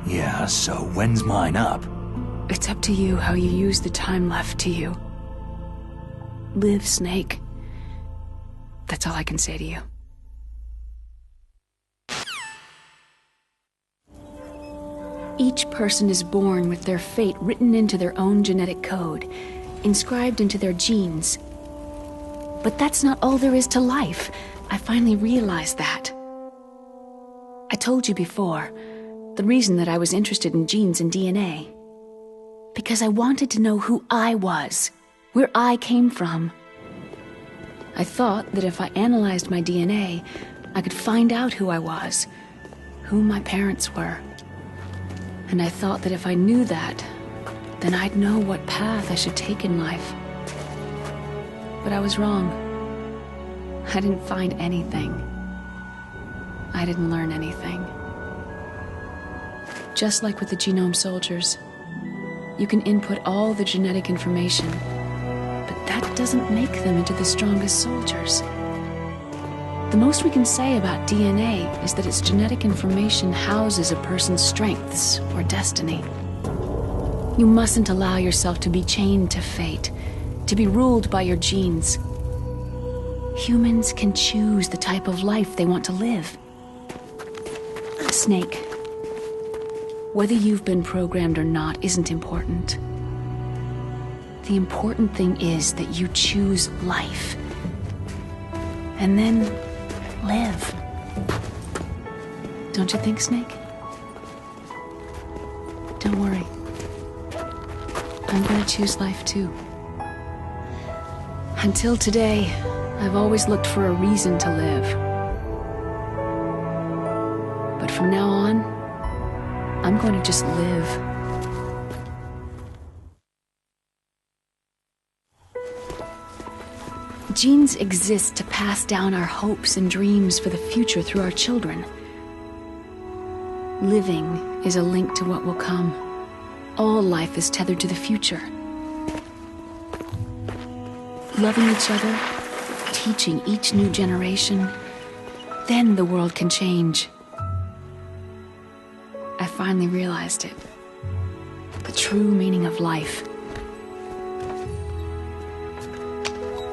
Speaker 2: Yeah, so when's mine up?
Speaker 8: It's up to you how you use the time left to you. Live, Snake. That's all I can say to you. Each person is born with their fate written into their own genetic code, inscribed into their genes. But that's not all there is to life. I finally realized that. I told you before, the reason that I was interested in genes and DNA. Because I wanted to know who I was, where I came from. I thought that if I analyzed my DNA, I could find out who I was, who my parents were. And I thought that if I knew that, then I'd know what path I should take in life. But I was wrong. I didn't find anything. I didn't learn anything. Just like with the genome soldiers, you can input all the genetic information, but that doesn't make them into the strongest soldiers. The most we can say about DNA is that its genetic information houses a person's strengths or destiny. You mustn't allow yourself to be chained to fate, to be ruled by your genes. Humans can choose the type of life they want to live. Snake, whether you've been programmed or not isn't important. The important thing is that you choose life. And then live. Don't you think, Snake? Don't worry. I'm gonna choose life too. Until today, I've always looked for a reason to live. But from now on, I'm going to just live. Genes exist to pass down our hopes and dreams for the future through our children. Living is a link to what will come. All life is tethered to the future. Loving each other, teaching each new generation, then the world can change. I finally realized it. The true meaning of life.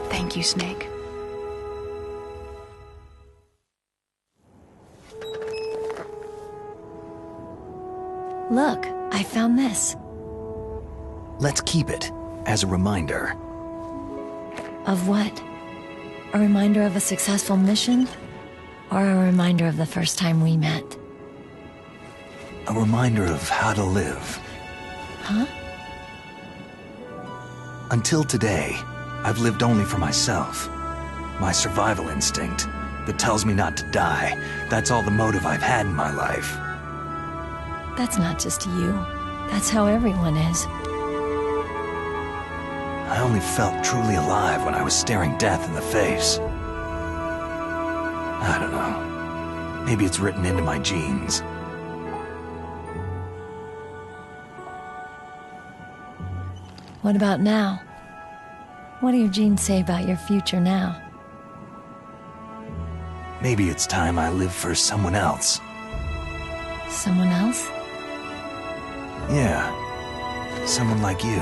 Speaker 8: Thank you, Snake.
Speaker 11: Look, I found this.
Speaker 2: Let's keep it as a reminder.
Speaker 11: Of what? A reminder of a successful mission? Or a reminder of the first time we met?
Speaker 2: A reminder of how to live.
Speaker 11: Huh?
Speaker 2: Until today, I've lived only for myself. My survival instinct that tells me not to die. That's all the motive I've had in my life.
Speaker 11: That's not just you. That's how everyone is.
Speaker 2: I only felt truly alive when I was staring death in the face. I don't know. Maybe it's written into my genes.
Speaker 11: What about now? What do your genes say about your future now?
Speaker 2: Maybe it's time I live for someone else.
Speaker 11: Someone else?
Speaker 2: Yeah. Someone like you.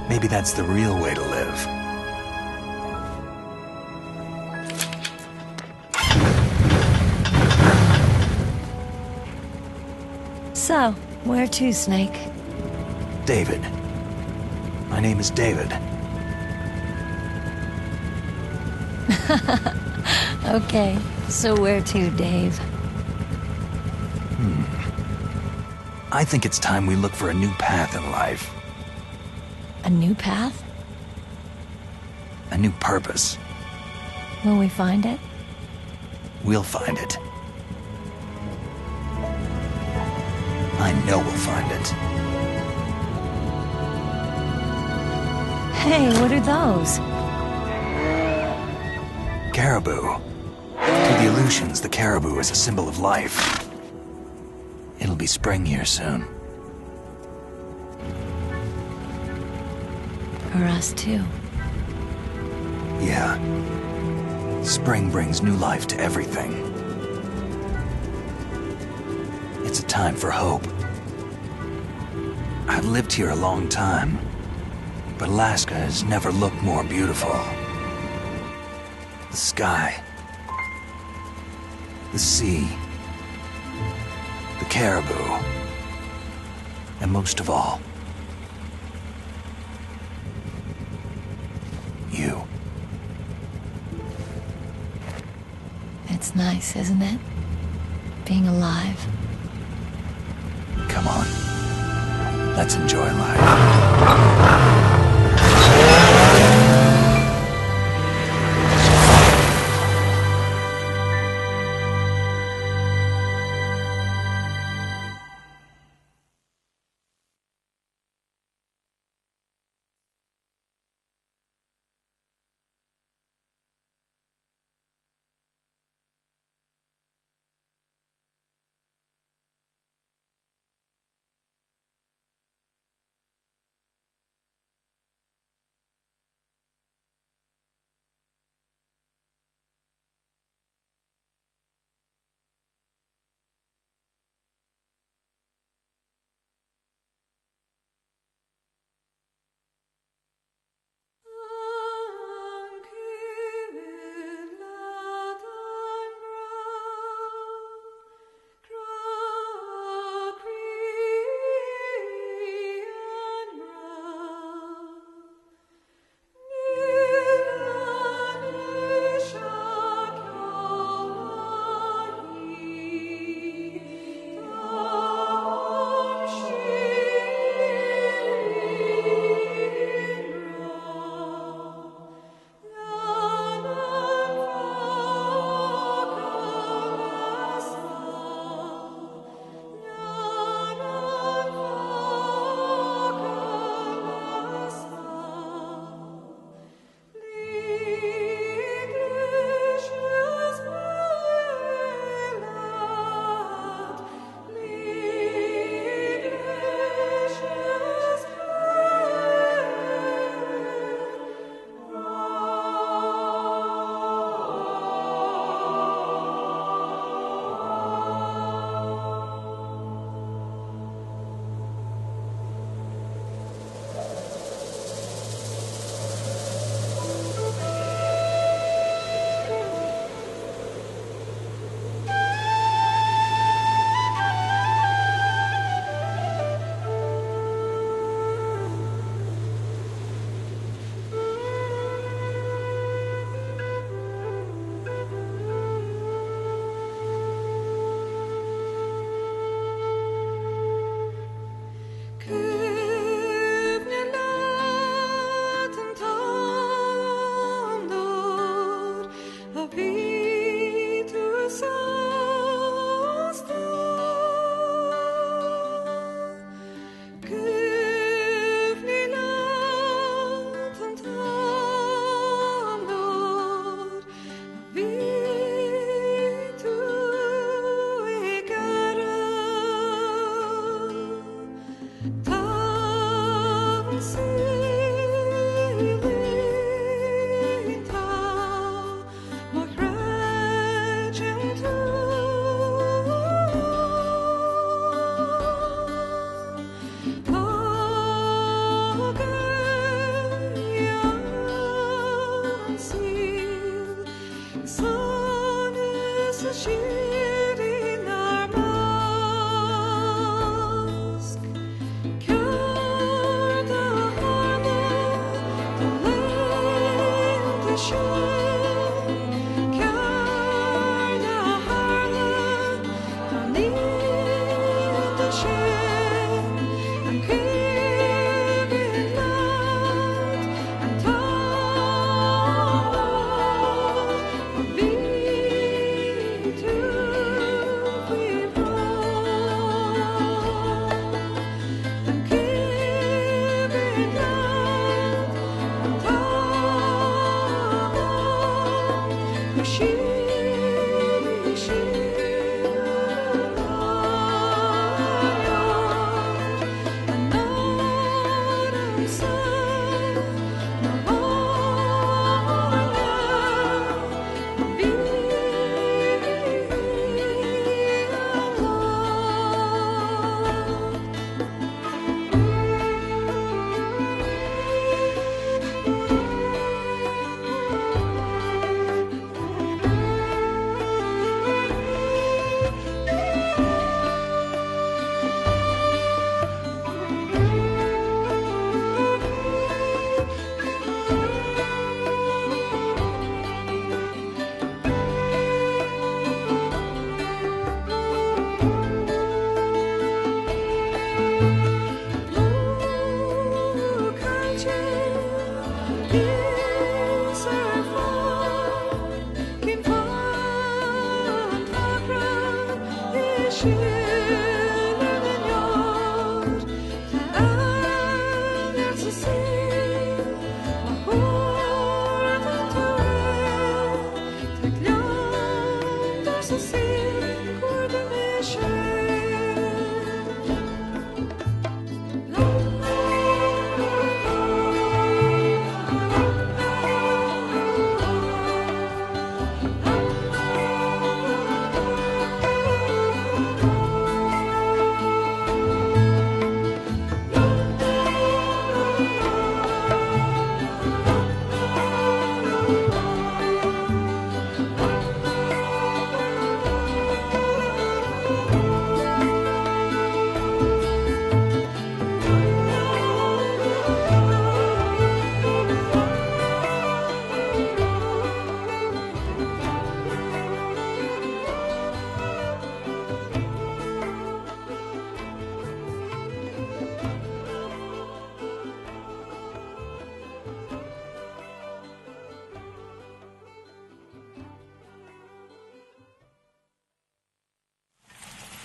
Speaker 2: Maybe that's the real way to live.
Speaker 11: So, where to, Snake?
Speaker 2: David. My name is David.
Speaker 11: Okay, so where to, Dave?
Speaker 2: I think it's time we look for a new path in life.
Speaker 11: A new path?
Speaker 2: A new purpose.
Speaker 11: Will we find it?
Speaker 2: We'll find it. I know we'll find it.
Speaker 11: Hey, what are those?
Speaker 2: Caribou. To the Aleutians, the caribou is a symbol of life. It'll be spring here soon.
Speaker 11: For us, too.
Speaker 2: Yeah. Spring brings new life to everything. It's a time for hope. I've lived here a long time, but Alaska has never looked more beautiful. The sky, the sea, the caribou, and most of all, you.
Speaker 11: It's nice, isn't it? Being alive.
Speaker 2: Come on. Let's enjoy life.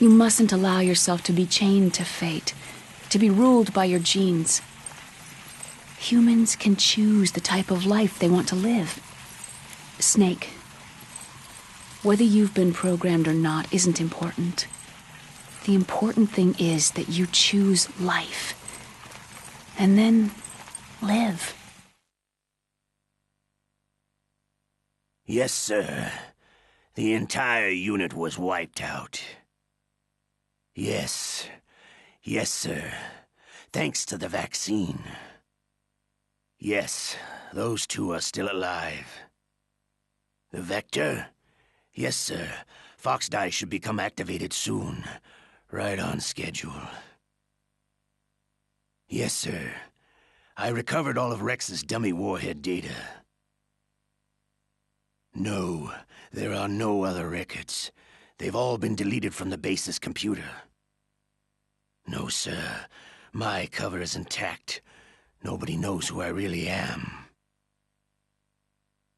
Speaker 8: You mustn't allow yourself to be chained to fate, to be ruled by your genes. Humans can choose the type of life they want to live. Snake, whether you've been programmed or not isn't important. The important thing is that you choose life. And then live.
Speaker 6: Yes, sir. The entire unit was wiped out. Yes. Yes, sir. Thanks to the vaccine. Yes, those two are still alive. The Vector? Yes, sir. Fox Die should become activated soon. Right on schedule. Yes, sir. I recovered all of Rex's dummy warhead data. No, there are no other records. They've all been deleted from the base's computer. No, sir. My cover is intact. Nobody knows who I really am.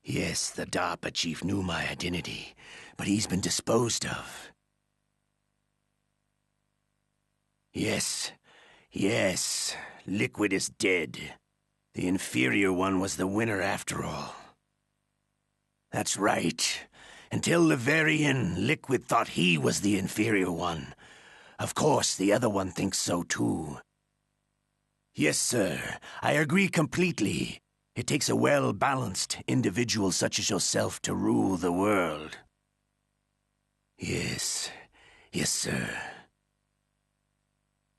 Speaker 6: Yes, the DARPA chief knew my identity, but he's been disposed of. Yes, yes, Liquid is dead. The inferior one was the winner after all. That's right. Until the very end, Liquid thought he was the inferior one. Of course, the other one thinks so too. Yes, sir, I agree completely. It takes a well-balanced individual such as yourself to rule the world. Yes, yes, sir.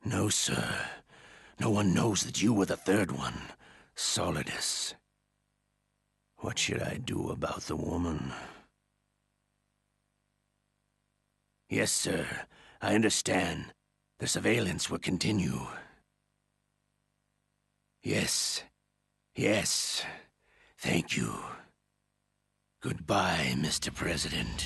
Speaker 6: No, sir. No one knows that you were the third one, Solidus. What should I do about the woman? Yes, sir. I understand. The surveillance will continue. Yes. Yes. Thank you. Goodbye, Mr. President.